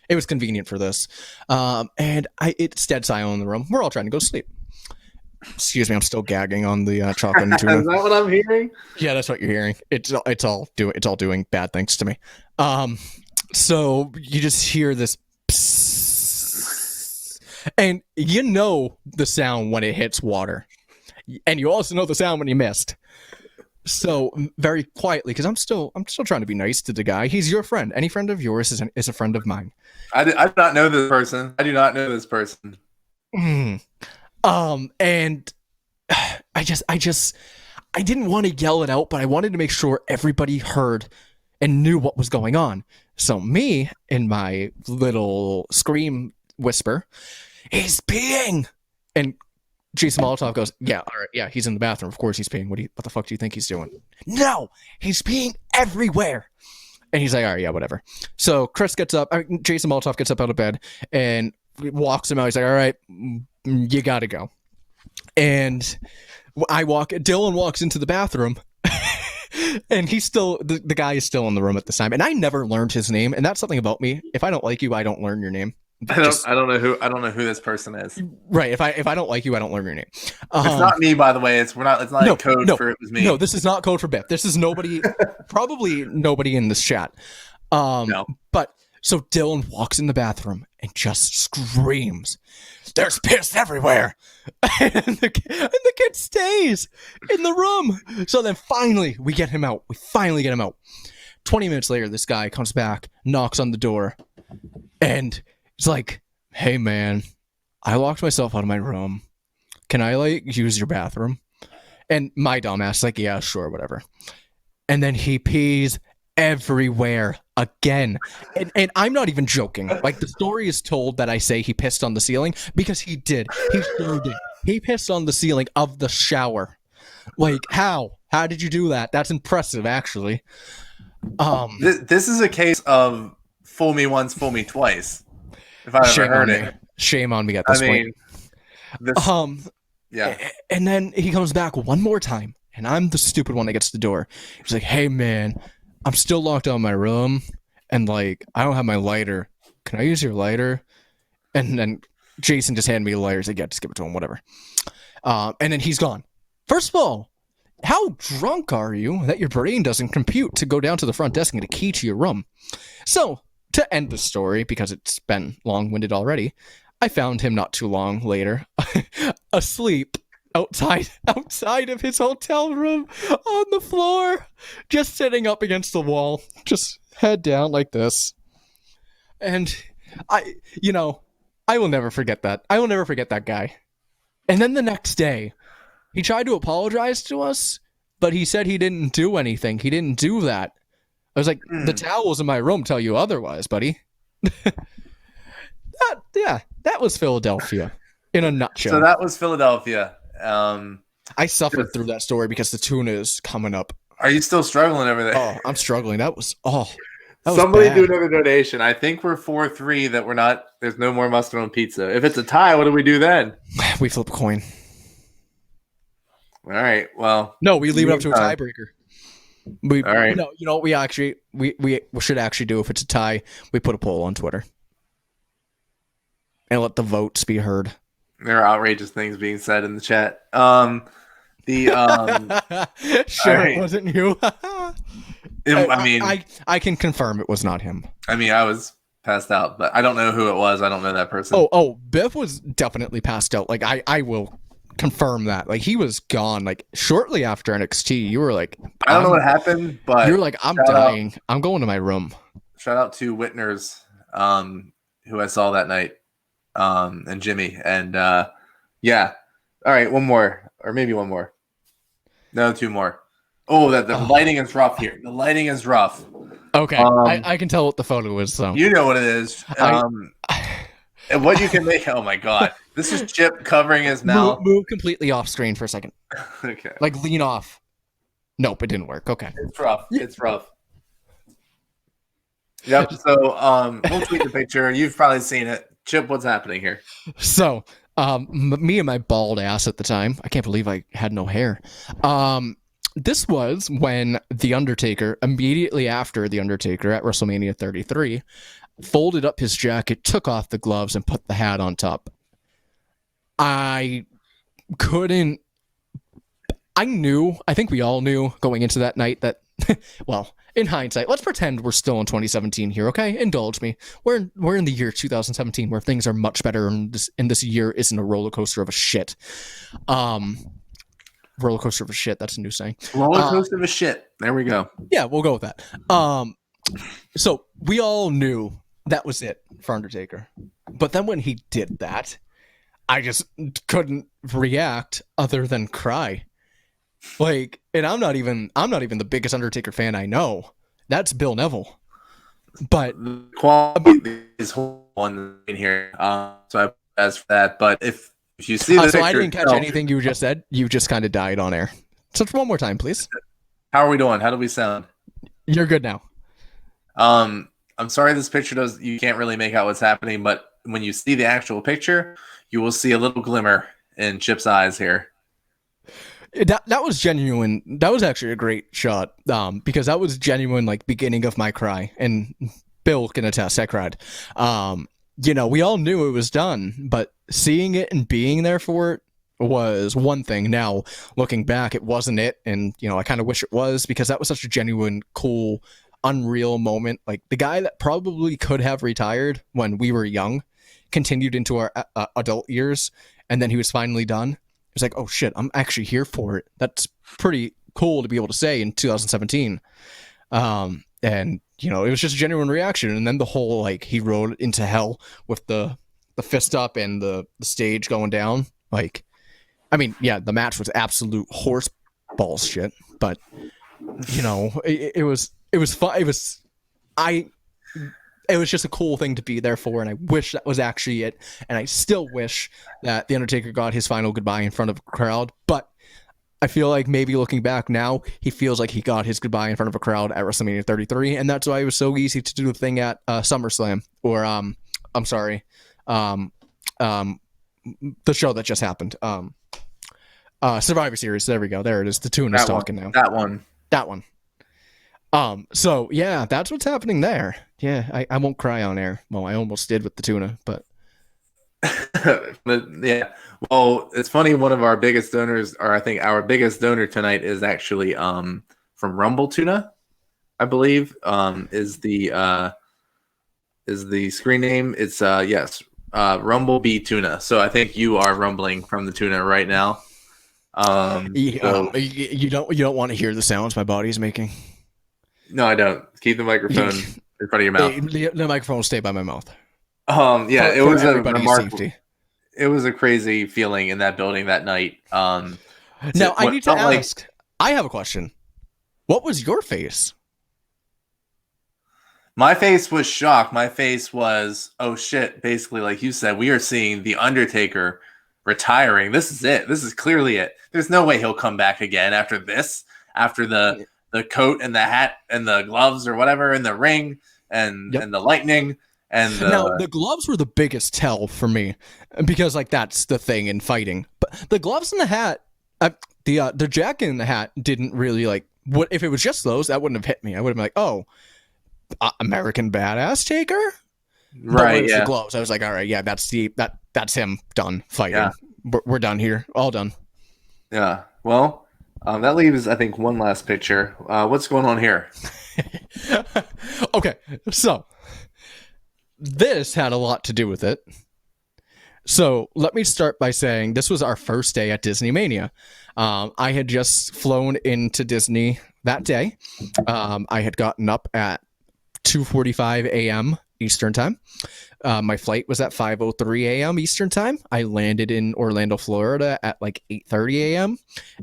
It was convenient for this. And it's dead silent in the room. We're all trying to go to sleep. Excuse me, I'm still gagging on the chocolate and tuna. Is that what I'm hearing? Yeah, that's what you're hearing. It's all doing bad things to me. So you just hear this psst, and you know the sound when it hits water, and you also know the sound when you missed. So very quietly, because I'm still trying to be nice to the guy. He's your friend. Any friend of yours is a friend of mine. I do not know this person. I do not know this person. And I didn't want to yell it out, but I wanted to make sure everybody heard and knew what was going on. So me, in my little scream whisper, he's peeing. And Jason Molotov goes, yeah, all right, yeah, he's in the bathroom. Of course he's peeing. What the fuck do you think he's doing? No, he's peeing everywhere. And he's like, all right, yeah, whatever. So Jason Molotov gets up out of bed and walks him out. He's like, all right, you gotta go. And Dylan walks into the bathroom and he's still, the guy is still in the room at this time. And I never learned his name. And that's something about me. If I don't like you, I don't learn your name. I don't know who this person is. Right. If I don't like you, I don't learn your name. It's not me, by the way. It's not code for it was me. No, this is not code for Biff. This is nobody, probably nobody in this chat. No. But so Dylan walks in the bathroom and just screams, "There's piss everywhere!" and the kid stays in the room. So then finally we get him out. 20 minutes later, this guy comes back, knocks on the door, and it's like, "Hey man, I locked myself out of my room. Can I like use your bathroom?" And my dumbass is like, "Yeah, sure, whatever." And then he pees everywhere again. And I'm not even joking. Like, the story is told that I say he pissed on the ceiling because he did. He sure did. He pissed on the ceiling of the shower. Like, how? How did you do that? That's impressive, actually. This is a case of fool me once, fool me twice. If I ever heard it. Shame on me at this point. Yeah. And then he comes back one more time, and I'm the stupid one that gets to the door. He's like, "Hey man, I'm still locked out in my room, and like I don't have my lighter. Can I use your lighter?" And then Jason just handed me the lighter. He's like, "Yeah, just give it to him, whatever." And then he's gone. First of all, how drunk are you that your brain doesn't compute to go down to the front desk and get a key to your room? So to end the story, because it's been long-winded already, I found him not too long later, asleep outside of his hotel room on the floor, just sitting up against the wall, just head down like this. And I will never forget that. I will never forget that guy. And then the next day, he tried to apologize to us, but he said he didn't do anything. He didn't do that. I was like, the towels in my room tell you otherwise, buddy. That was Philadelphia in a nutshell. So that was Philadelphia. I suffered through that story because the tuna is coming up. Are you still struggling over there? Oh, I'm struggling. That was Somebody bad. do another donation. I think we're 4-3 that we're not. There's no more mustard on pizza. If it's a tie, what do we do then? We flip a coin. All right. Well, no, we leave it up to a tiebreaker. All right. No, you know what we should actually do if it's a tie. We put a poll on Twitter and let the votes be heard. There are outrageous things being said in the chat. Sure, right. It wasn't you. I can confirm it was not him. I mean, I was passed out, but I don't know who it was. I don't know that person. Oh, Biff was definitely passed out. Like I will confirm that. Like, he was gone. Like, shortly after NXT, you were like, I don't know what happened, but you're like, I'm dying. I'm going to my room. Shout out to Whitners, who I saw that night, and Jimmy, and yeah. All right, one more, or maybe one more. No, two more. Oh, the lighting is rough here. The lighting is rough. Okay, I can tell what the photo is, though. You know what it is. And what you can make. Oh my God, this is Chip covering his mouth. Move completely off screen for a second. Okay. Like, lean off. Nope, it didn't work. Okay. It's rough. It's rough. Yep. So we'll tweet the picture. You've probably seen it. Chip, what's happening here? So, me and my bald ass at the time, I can't believe I had no hair. This was when The Undertaker, immediately after The Undertaker at WrestleMania 33, folded up his jacket, took off the gloves, and put the hat on top. I think we all knew going into that night that, well, in hindsight, let's pretend we're still in 2017 here, okay? Indulge me. We're in the year 2017 where things are much better, and this year isn't a roller coaster of a shit. Roller coaster of a shit, that's a new saying. Roller coaster of a shit. There we go. Yeah, we'll go with that. So we all knew that was it for Undertaker. But then when he did that, I just couldn't react other than cry. Like, and I'm not even the biggest Undertaker fan I know. That's Bill Neville. But the quality is one in here. So I as for that. But if you see the so picture, I didn't catch anything you just said. You just kind of died on air. So one more time, please. How are we doing? How do we sound? You're good now. I'm sorry this picture you can't really make out what's happening, but when you see the actual picture, you will see a little glimmer in Chip's eyes here. That was genuine. That was actually a great shot. Because that was genuine, like, beginning of my cry, and Bill can attest, I cried. We all knew it was done, but seeing it and being there for it was one thing. Now, looking back, it wasn't it, and I kind of wish it was, because that was such a genuine, cool, unreal moment. Like, the guy that probably could have retired when we were young continued into our adult years, and then he was finally done. It was like, oh shit, I'm actually here for it. That's pretty cool to be able to say in 2017. And it was just a genuine reaction. And then the whole, like, he rode into hell with the fist up and the stage going down. Like, I mean, yeah, the match was absolute horse balls shit, but it was fun. It was just a cool thing to be there for, and I wish that was actually it. And I still wish that The Undertaker got his final goodbye in front of a crowd. But I feel like maybe looking back now, he feels like he got his goodbye in front of a crowd at WrestleMania 33, and that's why it was so easy to do the thing at SummerSlam, or I'm sorry, the show that just happened, Survivor Series. There we go. There it is. The tune is talking now. That one. So yeah, that's what's happening there. Yeah, I won't cry on air. Well, I almost did with the tuna, but yeah. Well, it's funny. One of our biggest donors, or I think our biggest donor tonight, is actually from Rumble Tuna, I believe. Is the screen name? It's yes, Rumble Bee Tuna. So I think you are rumbling from the tuna right now. You don't want to hear the sounds my body's making. No, I don't. Keep the microphone in front of your mouth. The microphone will stay by my mouth. Yeah, it was a remarkable. Safety. It was a crazy feeling in that building that night. Now I need to ask. I have a question. What was your face? My face was shocked. My face was, oh shit! Basically, like you said, we are seeing The Undertaker retiring. This is it. This is clearly it. There's no way he'll come back again after this. After the coat and the hat and the gloves or whatever, and the ring and the lightning. And now the gloves were the biggest tell for me, because like that's the thing in fighting. But the gloves and the hat, the jacket and the hat didn't really like. What if it was just those? That wouldn't have hit me. I would have been like, oh, American Badass Taker, right? Yeah. The gloves. I was like, all right, yeah, that's him done fighting. Yeah. We're done here, all done. Yeah. Well, that leaves, I think, one last picture. What's going on here? Okay, so. This had a lot to do with it. So let me start by saying this was our first day at Disney Mania. I had just flown into Disney that day. I had gotten up at 2:45 a.m. Eastern time. My flight was at 5:03 a.m. Eastern time. I landed in Orlando, Florida at like 8:30 a.m.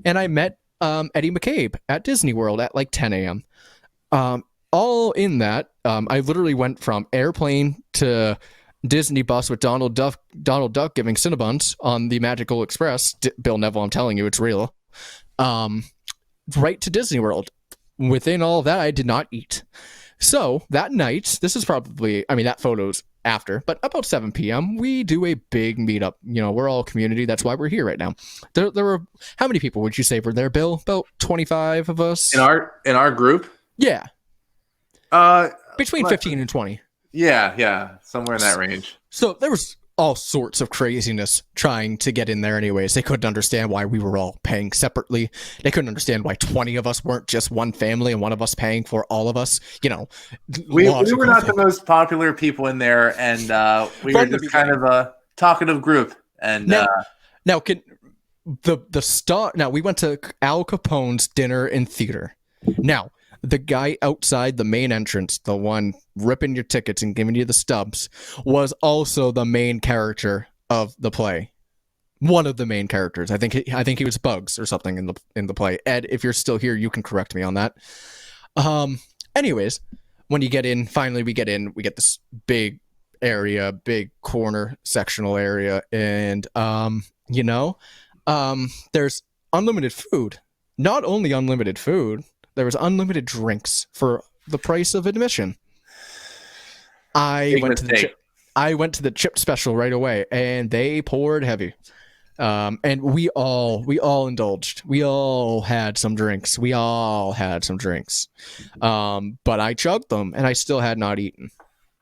And I met Eddie McCabe at Disney World at like 10 a.m. All in that, I literally went from airplane to Disney bus with Donald Duck giving Cinnabons on the Magical Express. Bill Neville, I'm telling you, it's real. Right to Disney World. Within all of that, I did not eat. So that night, this is probably, I mean, that photo's after, but about 7 p.m. we do a big meetup. You know, we're all community. That's why we're here right now. There were how many people would you say were there, Bill? About 25 of us. In our group? Yeah, Uh, between 15 and 20. yeah, somewhere in that range. So there was all sorts of craziness trying to get in there anyways. They couldn't understand why we were all paying separately. They couldn't understand why 20 of us weren't just one family and one of us paying for all of us. You know, We were not the most popular people in there, and we were From the just kind of a talkative group. And Now can the star now we went to Al Capone's dinner and theater. Now, the guy outside the main entrance, the one ripping your tickets and giving you the stubs, was also the main character of the play. One of the main characters. I think he was Bugs or something in the play. Ed, if you're still here, you can correct me on that. Anyways, when you get in, finally we get in, we get this big area, big corner sectional area, and there's unlimited food. Not only unlimited food, there was unlimited drinks for the price of admission. I went to the chip special right away, and they poured heavy. And we all indulged. We all had some drinks. But I chugged them, and I still had not eaten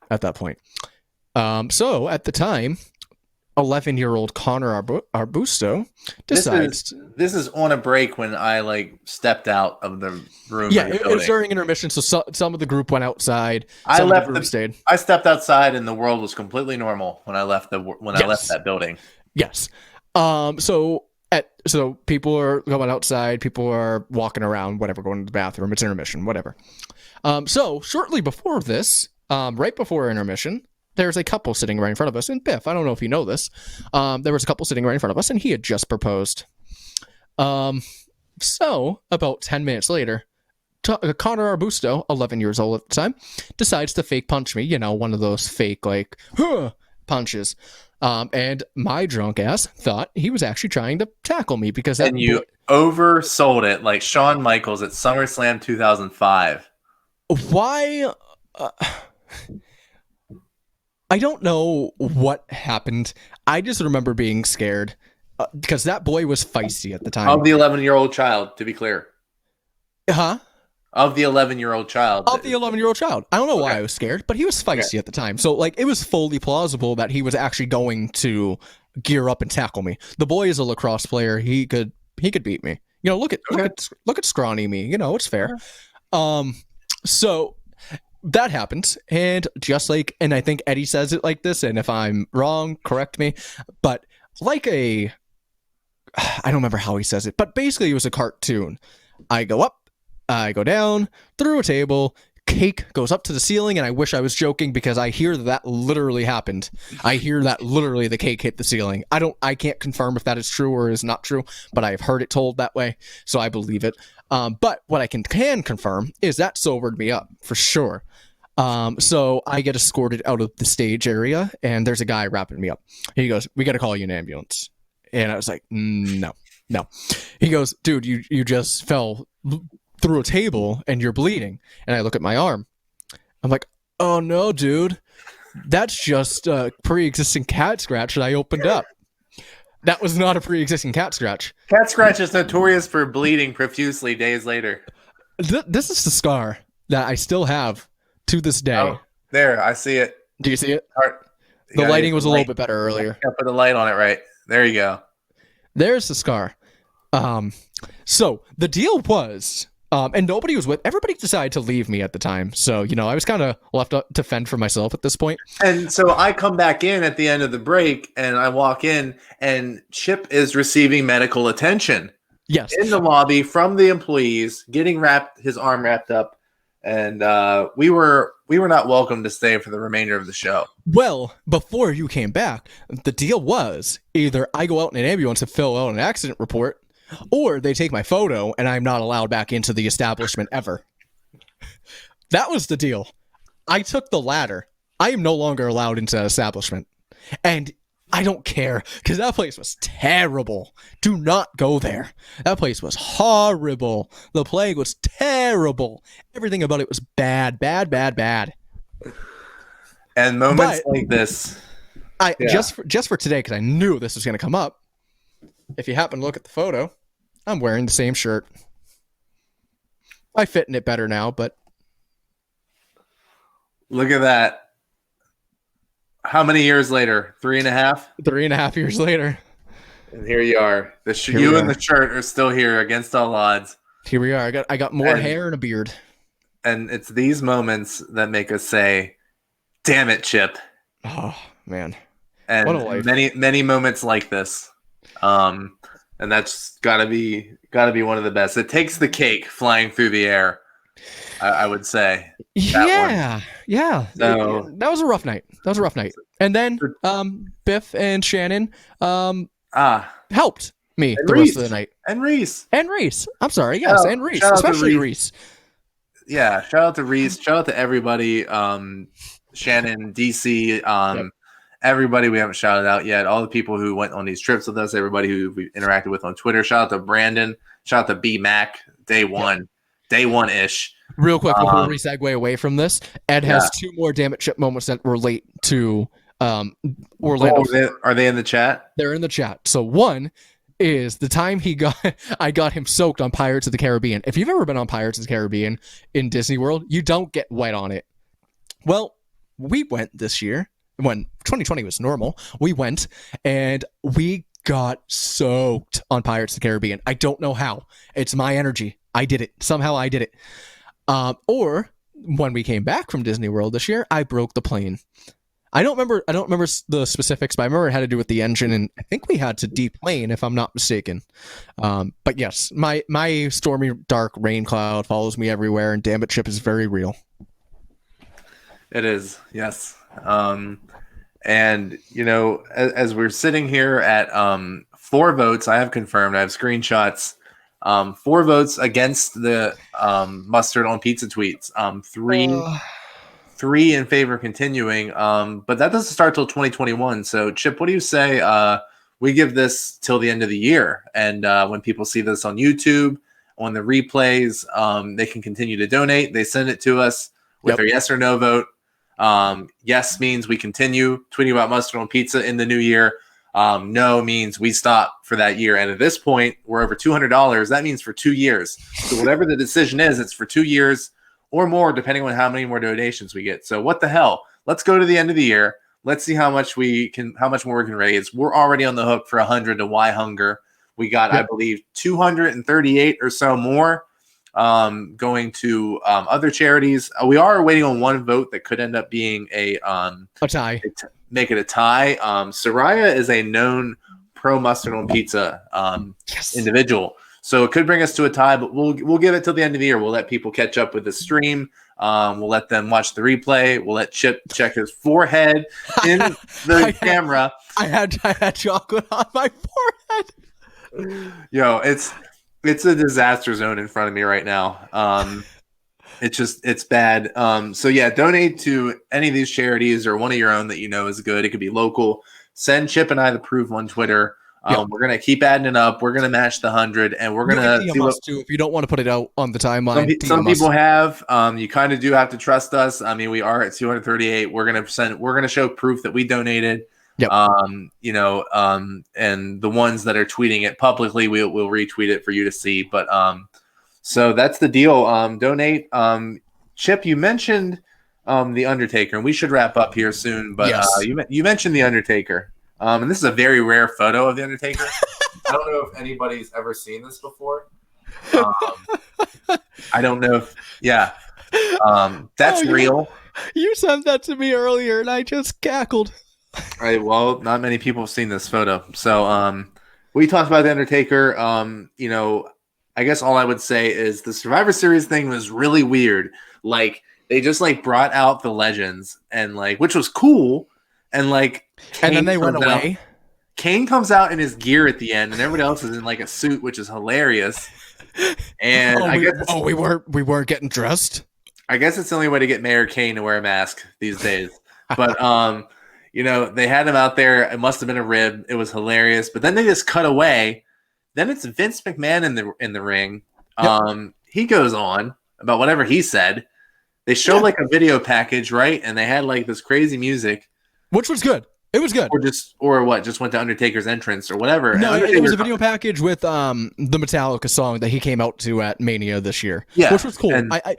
at that point. So at the time, 11-year-old Connor Arbusto decides. This is on a break when I stepped out of the room. Yeah, it was during intermission, so some of the group went outside. I Stayed. I stepped outside, and the world was completely normal when I left I left that building. Yes. So people are going outside. People are walking around. Whatever, going to the bathroom. It's intermission. Whatever. So shortly before this, right before intermission, there's a couple sitting right in front of us. And Biff, I don't know if you know this, there was a couple sitting right in front of us, and he had just proposed. So about 10 minutes later, Connor Arbusto, 11 years old at the time, decides to fake punch me. You know, one of those fake punches. And my drunk ass thought he was actually trying to tackle me because that. And you oversold it like Shawn Michaels at SummerSlam 2005. Why? I don't know what happened. I just remember being scared because that boy was feisty at the time. Of the 11-year-old child, to be clear. Huh? Of the 11-year-old child. Of the 11-year-old child. I don't know why I was scared, but he was feisty at the time. So, it was fully plausible that he was actually going to gear up and tackle me. The boy is a lacrosse player. He could beat me. You know, look at scrawny me. You know, it's fair. So that happens, and and I think Eddie says it like this, and if I'm wrong, correct me, but I don't remember how he says it, but basically it was a cartoon. I go up, I go down, through a table, cake goes up to the ceiling, and I wish I was joking because I hear that literally happened. I hear that literally the cake hit the ceiling. I can't confirm if that is true or is not true, but I've heard it told that way, so I believe it. But what I can confirm is that sobered me up for sure. So I get escorted out of the stage area, and there's a guy wrapping me up. He goes, "We got to call you an ambulance." And I was like, no. He goes, "Dude, you just fell through a table and you're bleeding." And I look at my arm. I'm like, "Oh no, dude, that's just a pre-existing cat scratch that I opened up." That was not a pre-existing cat scratch. Cat scratch is notorious for bleeding profusely days later. This is the scar that I still have to this day. Oh, there, I see it. Do you see it? The lighting was a little bit better earlier. Put the light on it right. There you go. There's the scar. So the deal was, and nobody was everybody decided to leave me at the time. So, I was kind of left to fend for myself at this point. And so I come back in at the end of the break, and I walk in, and Chip is receiving medical attention. Yes. In the lobby from the employees, getting his arm wrapped up. And we were not welcome to stay for the remainder of the show. Well, before you came back, the deal was either I go out in an ambulance and fill out an accident report, or they take my photo and I'm not allowed back into the establishment ever. That was the deal. I took the latter. I am no longer allowed into the establishment. And I don't care, because that place was terrible. Do not go there. That place was horrible. The plague was terrible. Everything about it was bad. And moments But- like this, I Yeah. just for today, because I knew this was going to come up. If you happen to look at the photo, I'm wearing the same shirt. I fit in it better now, but look at that. How many years later? 3.5. 3.5 years later, And here you are. Here You we and are. the shirt are still here against all odds. here we are. I got more And- hair and a beard. And it's these moments that make us say, "Damn it, Chip!" Oh man, And What a life. many moments like this. And that's gotta be one of the best. It takes the cake flying through the air. I would say. Yeah. So- That was a rough night. And then Biff and Shannon helped me And the Reese. rest of the night. And Reese. And Reese. I'm sorry, yes, Shout- and Reese, shout out to especially Reese. Reese. Yeah, shout out to Reese. Shout out to everybody. Shannon, DC, everybody we haven't shouted out yet. All the people who went on these trips with us. Everybody who we interacted with on Twitter. Shout out to Brandon. Shout out to B Mac. Day one ish. Real quick before we segue away from this, Ed has 2 more Damn It Chip moments that relate to Orlando. Are they in the chat? They're in the chat. So one is the time I got him soaked on Pirates of the Caribbean. If you've ever been on Pirates of the Caribbean in Disney World, you don't get wet on it. Well, we went this year when 2020 was normal. We went and we got soaked on Pirates of the Caribbean. I don't know how. It's my energy. I did it. Somehow I did it. Or when we came back from Disney World this year, I broke the plane. I don't remember the specifics, but I remember it had to do with the engine, and I think we had to deplane, if I'm not mistaken. But yes, my stormy dark rain cloud follows me everywhere, and Damn It Chip is very real. It is, yes. And as we're sitting here at 4 votes, I have confirmed. I have screenshots. 4 votes against the mustard on pizza tweets. Three in favor of continuing. But that doesn't start till 2021. So Chip, what do you say? We give this till the end of the year, and when people see this on YouTube, on the replays, they can continue to donate. They send it to us with their yes or no vote. Yes means we continue tweeting about mustard on pizza in the new year. No means we stop for that year. And at this point, we're over $200. That means for 2 years. So whatever the decision is, it's for 2 years or more, depending on how many more donations we get. So what the hell? Let's go to the end of the year. Let's see how much more we can raise. We're already on the hook for 100 to Why Hunger. We got, I believe, 238 or so more going to other charities. We are waiting on 1 vote that could end up being a tie. Make it a tie. Soraya is a known pro mustard on pizza individual, so it could bring us to a tie. But we'll give it till the end of the year. We'll let people catch up with the stream. We'll let them watch the replay. We'll let Chip check his forehead in the camera. I had chocolate on my forehead. Yo, it's a disaster zone in front of me right now. It's bad. So yeah, donate to any of these charities or one of your own that you know is good. It could be local. Send Chip and I the proof on Twitter. We're gonna keep adding it up. We're gonna match the 100, and we're gonna see what. Too, if you don't want to put it out on the timeline, Some people have. You kind of do have to trust us. I mean, we are at 238. We're gonna show proof that we donated. Yep. And the ones that are tweeting it publicly, we'll retweet it for you to see. But so that's the deal. Donate. Chip, you mentioned the Undertaker, and we should wrap up here soon. But yes. You mentioned the Undertaker, and this is a very rare photo of the Undertaker. I don't know if anybody's ever seen this before. I don't know if that's real. You sent that to me earlier, and I just cackled. All right, well, not many people have seen this photo. So we talked about the Undertaker. I guess all I would say is the Survivor Series thing was really weird. Like they just brought out the legends and which was cool. And and then they went away. Kane comes out in his gear at the end, and everybody else is in a suit, which is hilarious. And we weren't getting dressed. I guess it's the only way to get Mayor Kane to wear a mask these days. But they had him out there. It must have been a rib. It was hilarious. But then they just cut away. Then it's Vince McMahon in the ring. Yep. He goes on about whatever he said. They showed Yeah. like a video package, right? And they had like this crazy music, Which was good. It was good. or just went to Undertaker's entrance or whatever. No, And it was a Undertaker- video package with the Metallica song that he came out to at Mania this year. Yeah, Which was cool. and- I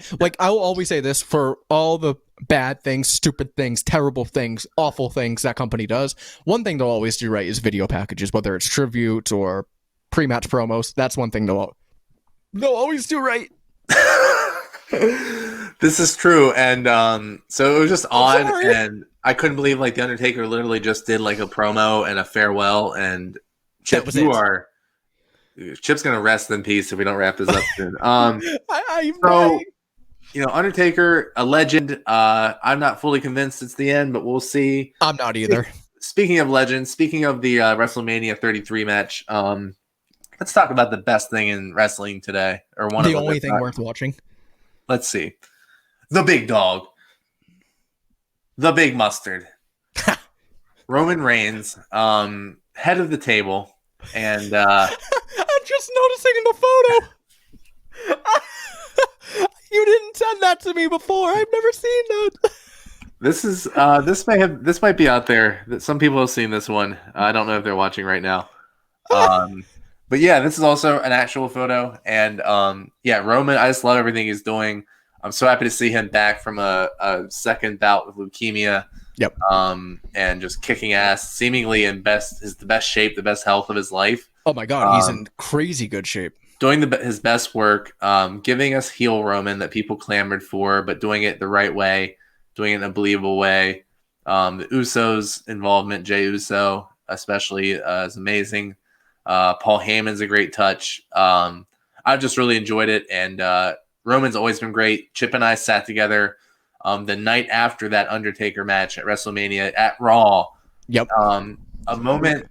will always say this for all the bad things, stupid things, terrible things, awful things that company does. One thing they'll always do right is video packages, whether it's tribute or pre-match promos. That's one thing they'll always do right. This is true, and so it was just odd, sorry. and I couldn't believe like the Undertaker literally just did like a promo and a farewell. And Chip, was you it. are Chip's gonna rest in peace if we don't wrap this up soon. I'm So, dying. Undertaker, a legend. I'm not fully convinced it's the end, but we'll see. I'm not either. Speaking of legends, speaking of the WrestleMania 33 match, let's talk about the best thing in wrestling today, or one of The them, only if thing not. worth watching. Let's see. The big dog. The big mustard. Roman Reigns, head of the table. And I'm just noticing in the photo. You didn't send that to me before. I've never seen that. this might be out there. That some people have seen this one. I don't know if they're watching right now. But yeah, this is also an actual photo. And Roman, I just love everything he's doing. I'm so happy to see him back from a second bout with leukemia. Yep. And just kicking ass, seemingly in the best shape, the best health of his life. Oh my god, he's in crazy good shape. Doing his best work, giving us heel Roman that people clamored for, but doing it the right way, doing it in a believable way. The Usos' involvement, Jey Uso especially, is amazing. Paul Heyman's a great touch. I've just really enjoyed it, and Roman's always been great. Chip and I sat together the night after that Undertaker match at WrestleMania at Raw. Yep. A moment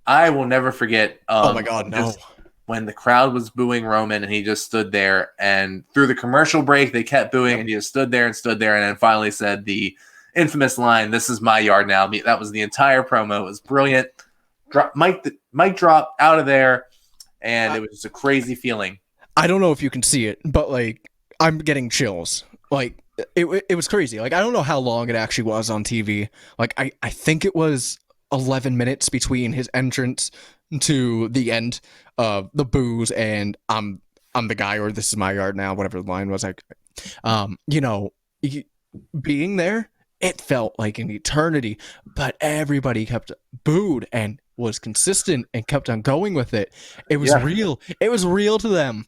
I will never forget. Oh my god, no. just when the crowd was booing Roman and he just stood there, and through the commercial break they kept booing, and he just stood there and then finally said the infamous line, "This is my yard now." That was the entire promo. It was brilliant. Mic drop out of there, and it was just a crazy feeling. I don't know if you can see it, but like I'm getting chills. Like it was crazy. Like I don't know how long it actually was on TV. Like I think it was 11 minutes between his entrance to the end of the boos and I'm the guy, or this is my yard now, whatever the line was. Like being there, it felt like an eternity, but everybody kept booed and was consistent and kept on going with it. It was real. It was real to them.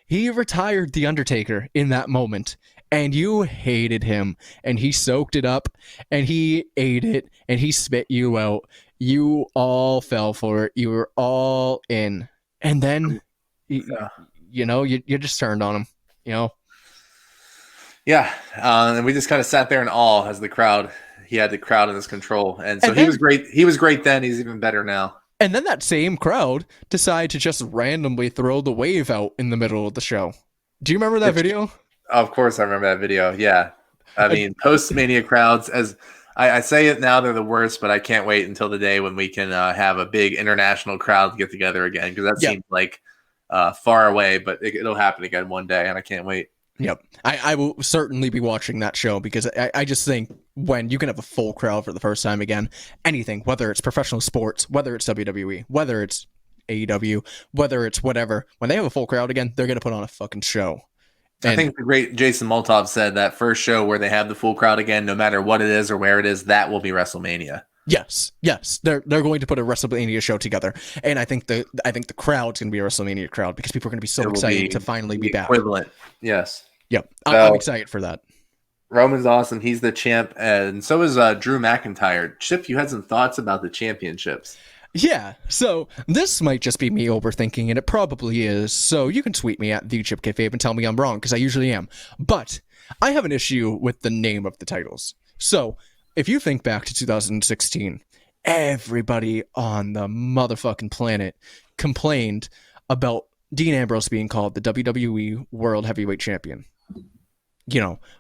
He retired The Undertaker in that moment, and you hated him, and he soaked it up, and he ate it, and he spit you out. You all fell for it. You were all in. And then, you just turned on him, Yeah, and we just kind of sat there in awe as he had the crowd in his control. And so And he then- was great. He was great then. He's even better now. And then that same crowd decided to just randomly throw the wave out in the middle of the show. Do you remember that video? Of course, I remember that video. Yeah. I mean, post-Mania crowds, as I say it now, they're the worst, but I can't wait until the day when we can have a big international crowd get together again, because that seems like far away, but it'll happen again one day, and I can't wait. Yep. I will certainly be watching that show, because I just think when you can have a full crowd for the first time again, anything, whether it's professional sports, whether it's WWE, whether it's AEW, whether it's whatever, when they have a full crowd again, they're going to put on a fucking show. I think the great Jason Moltov said that first show where they have the full crowd again, no matter what it is or where it is, that will be WrestleMania. Yes, they're going to put a WrestleMania show together, and I think the crowd's going to be a WrestleMania crowd, because people are going to be so excited to finally be back. Equivalent, yes. Yep, I'm excited for that. Roman's awesome. He's the champ, and so is Drew McIntyre. Chip, you had some thoughts about the championships. Yeah, so this might just be me overthinking, and it probably is, so you can tweet me at TheChipKayfabe and tell me I'm wrong, because I usually am. But I have an issue with the name of the titles. So, if you think back to 2016, everybody on the motherfucking planet complained about Dean Ambrose being called the WWE World Heavyweight Champion.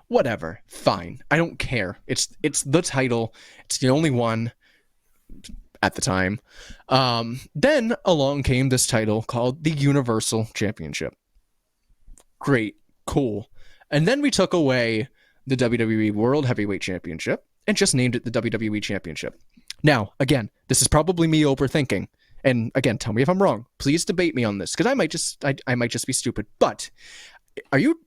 Whatever, fine. I don't care. It's the title. It's the only one at the time. Then along came this title called the Universal Championship. Great, cool. And then we took away the WWE World Heavyweight Championship and just named it the WWE Championship. Now, again, this is probably me overthinking. And again, tell me if I'm wrong. Please debate me on this, because I might just be stupid. But are you?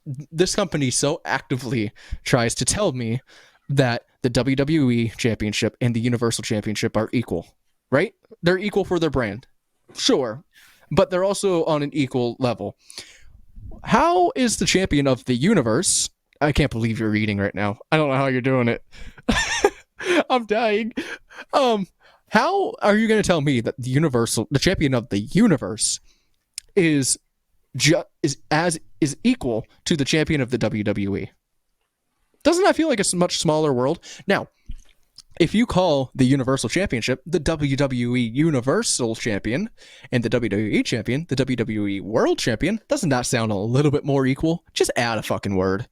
This company so actively tries to tell me that the WWE Championship and the Universal Championship are equal, right? They're equal for their brand, sure, but they're also on an equal level. How is the champion of the universe? I can't believe you're reading right now. I don't know how you're doing it. I'm dying. How are you going to tell me that the champion of the universe, is equal to the champion of the WWE? Doesn't that feel like a much smaller world? Now, if you call the Universal Championship the WWE Universal Champion and the WWE Champion the WWE World Champion, doesn't that sound a little bit more equal? Just add a fucking word.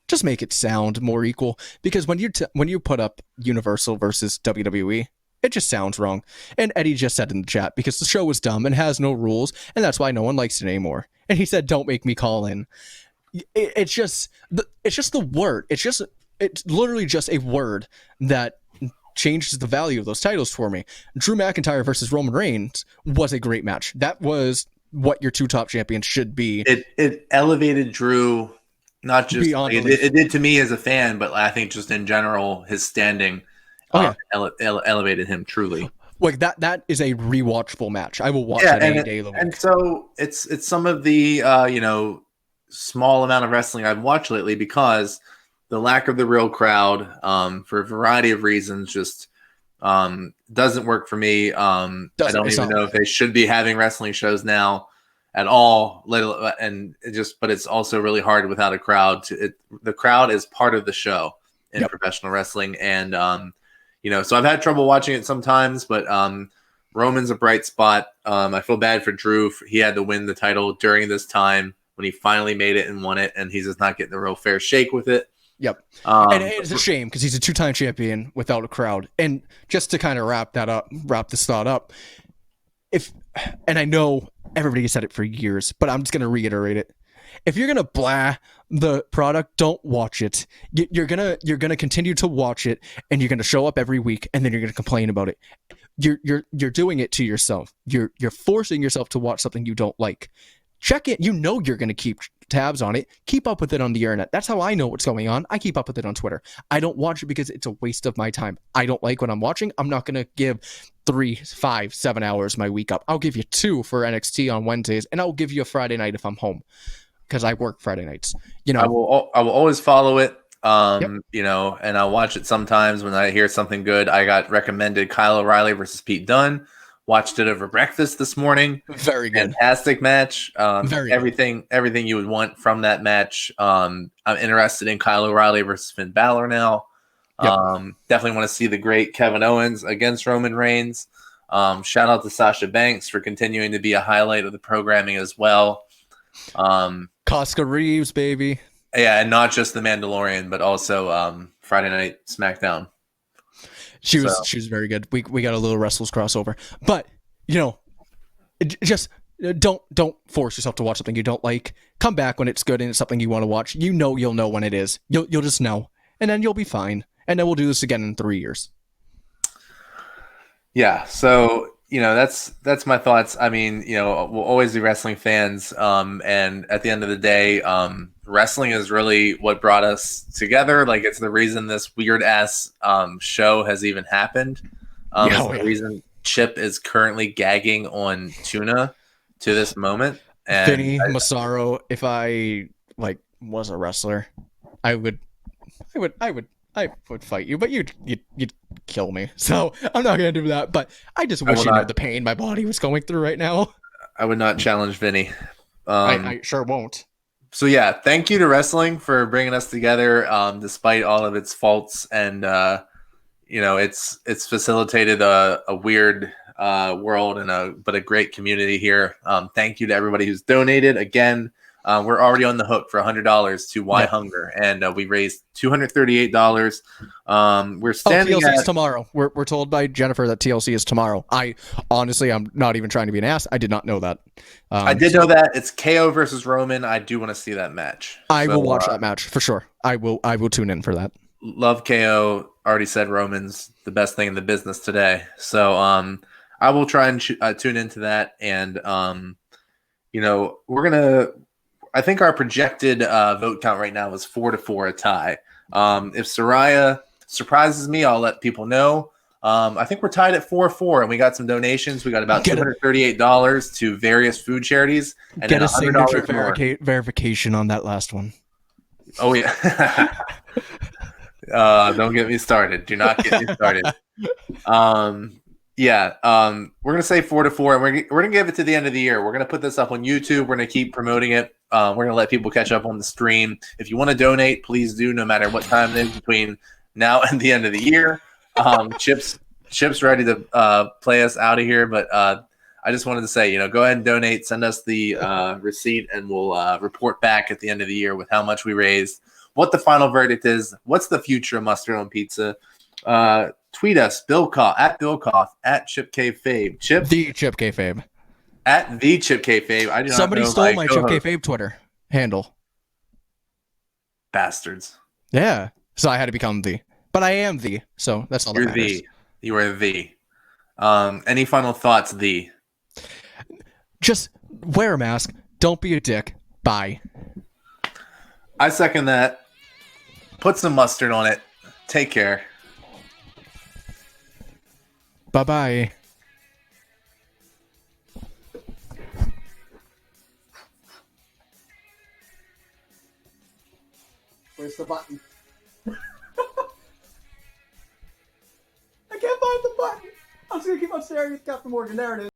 Just make it sound more equal, because when you put up Universal versus WWE, it just sounds wrong. And Eddie just said in the chat, because the show is dumb and has no rules, and that's why no one likes it anymore. And he said, "Don't make me call in." It's just the word. It's literally just a word that changes the value of those titles for me. Drew McIntyre versus Roman Reigns was a great match. That was what your two top champions should be. It elevated Drew, not just Beyond it did to me as a fan, but I think just in general, his standing elevated him truly. Like that is a rewatchable match. I will watch that any day of the week. And so it's some of the small amount of wrestling I've watched lately, because the lack of the real crowd, for a variety of reasons, just doesn't work for me. I don't even know if they should be having wrestling shows now at all. But it's also really hard without a crowd. The crowd is part of the show in professional wrestling, and so I've had trouble watching it sometimes, but Roman's a bright spot. I feel bad for Drew. He had to win the title during this time when he finally made it and won it, and he's just not getting the real fair shake with it. Yep. And it's a shame, because he's a two-time champion without a crowd. And just to kind of wrap this thought up, and I know everybody has said it for years, but I'm just going to reiterate it. If you're going to blah the product, don't watch it. You're going to continue to watch it, and you're going to show up every week, and then you're going to complain about it. You're doing it to yourself. You're forcing yourself to watch something you don't like. Check it. You're going to keep tabs on it. Keep up with it on the internet. That's how I know what's going on. I keep up with it on Twitter. I don't watch it because it's a waste of my time. I don't like what I'm watching. I'm not going to give 3, 5, 7 hours my week up. I'll give you 2 for NXT on Wednesdays, and I'll give you a Friday night if I'm home, because I work Friday nights. I will always follow it. And I'll watch it sometimes when I hear something good. I got recommended Kyle O'Reilly versus Pete Dunne. Watched it over breakfast this morning. Very good. Fantastic match. Very everything you would want from that match. I'm interested in Kyle O'Reilly versus Finn Balor now. Yep. Definitely want to see the great Kevin Owens against Roman Reigns. Shout out to Sasha Banks for continuing to be a highlight of the programming as well. Casca Reeves, baby. Yeah, and not just The Mandalorian, but also Friday Night SmackDown. She was very good. We got a little Wrestles crossover, but just don't force yourself to watch something you don't like. Come back when it's good and it's something you want to watch. You'll know when it is. You'll just know, and then you'll be fine. And then we'll do this again in 3 years. Yeah. So that's my thoughts. I mean, we'll always be wrestling fans. And at the end of the day, wrestling is really what brought us together. Like, it's the reason this weird ass show has even happened. It's the reason Chip is currently gagging on tuna to this moment. And Vinny Massaro, if I was a wrestler, I would fight you, but you'd kill me. So I'm not gonna do that. But I just wish you knew the pain my body was going through right now. I would not challenge Vinny. I sure won't. So yeah, thank you to wrestling for bringing us together, despite all of its faults, and it's facilitated a weird world and but a great community here. Thank you to everybody who's donated. Again, we're already on the hook for $100 to Why Yep. Hunger, and we raised $238. We're standing TLC is at tomorrow. We're told by Jennifer that TLC is tomorrow. I'm not even trying to be an ass. I did not know that. I did know that it's KO versus Roman. I do want to see that match. I will watch that match for sure. I will tune in for that. Love KO. Already said Roman's the best thing in the business today. So I will try and tune into that. And I think our projected vote count right now is 4-4, a tie. If Soraya surprises me, I'll let people know. I think we're tied at 4-4, and we got some donations. We got about $238 to various food charities, and Get then a signature $100 verification on that last one. Oh yeah. Don't get me started. Do not get me started. We're gonna say 4-4, and we're gonna give it to the end of the year. We're gonna put this up on YouTube. We're gonna keep promoting it. We're gonna let people catch up on the stream. If you want to donate, please do, no matter what time it is between now and the end of the year. Chip's ready to play us out of here, but I just wanted to say, go ahead and donate. Send us the receipt, and we'll report back at the end of the year with how much we raised, what the final verdict is, what's the future of Mustard on Pizza. Tweet us, at Chip Kayfabe. Chip The Chip Kayfabe. At the Chip Kayfabe. I do not Somebody know stole my Chip co-host. Kayfabe Twitter handle. Bastards. Yeah, so I had to become the. But I am the. So that's all that matters. You are the. Any final thoughts, the? Just wear a mask. Don't be a dick. Bye. I second that. Put some mustard on it. Take care. Bye-bye. Where's the button? I can't find the button. I'm just gonna keep on staring at Captain Morgan. There it is.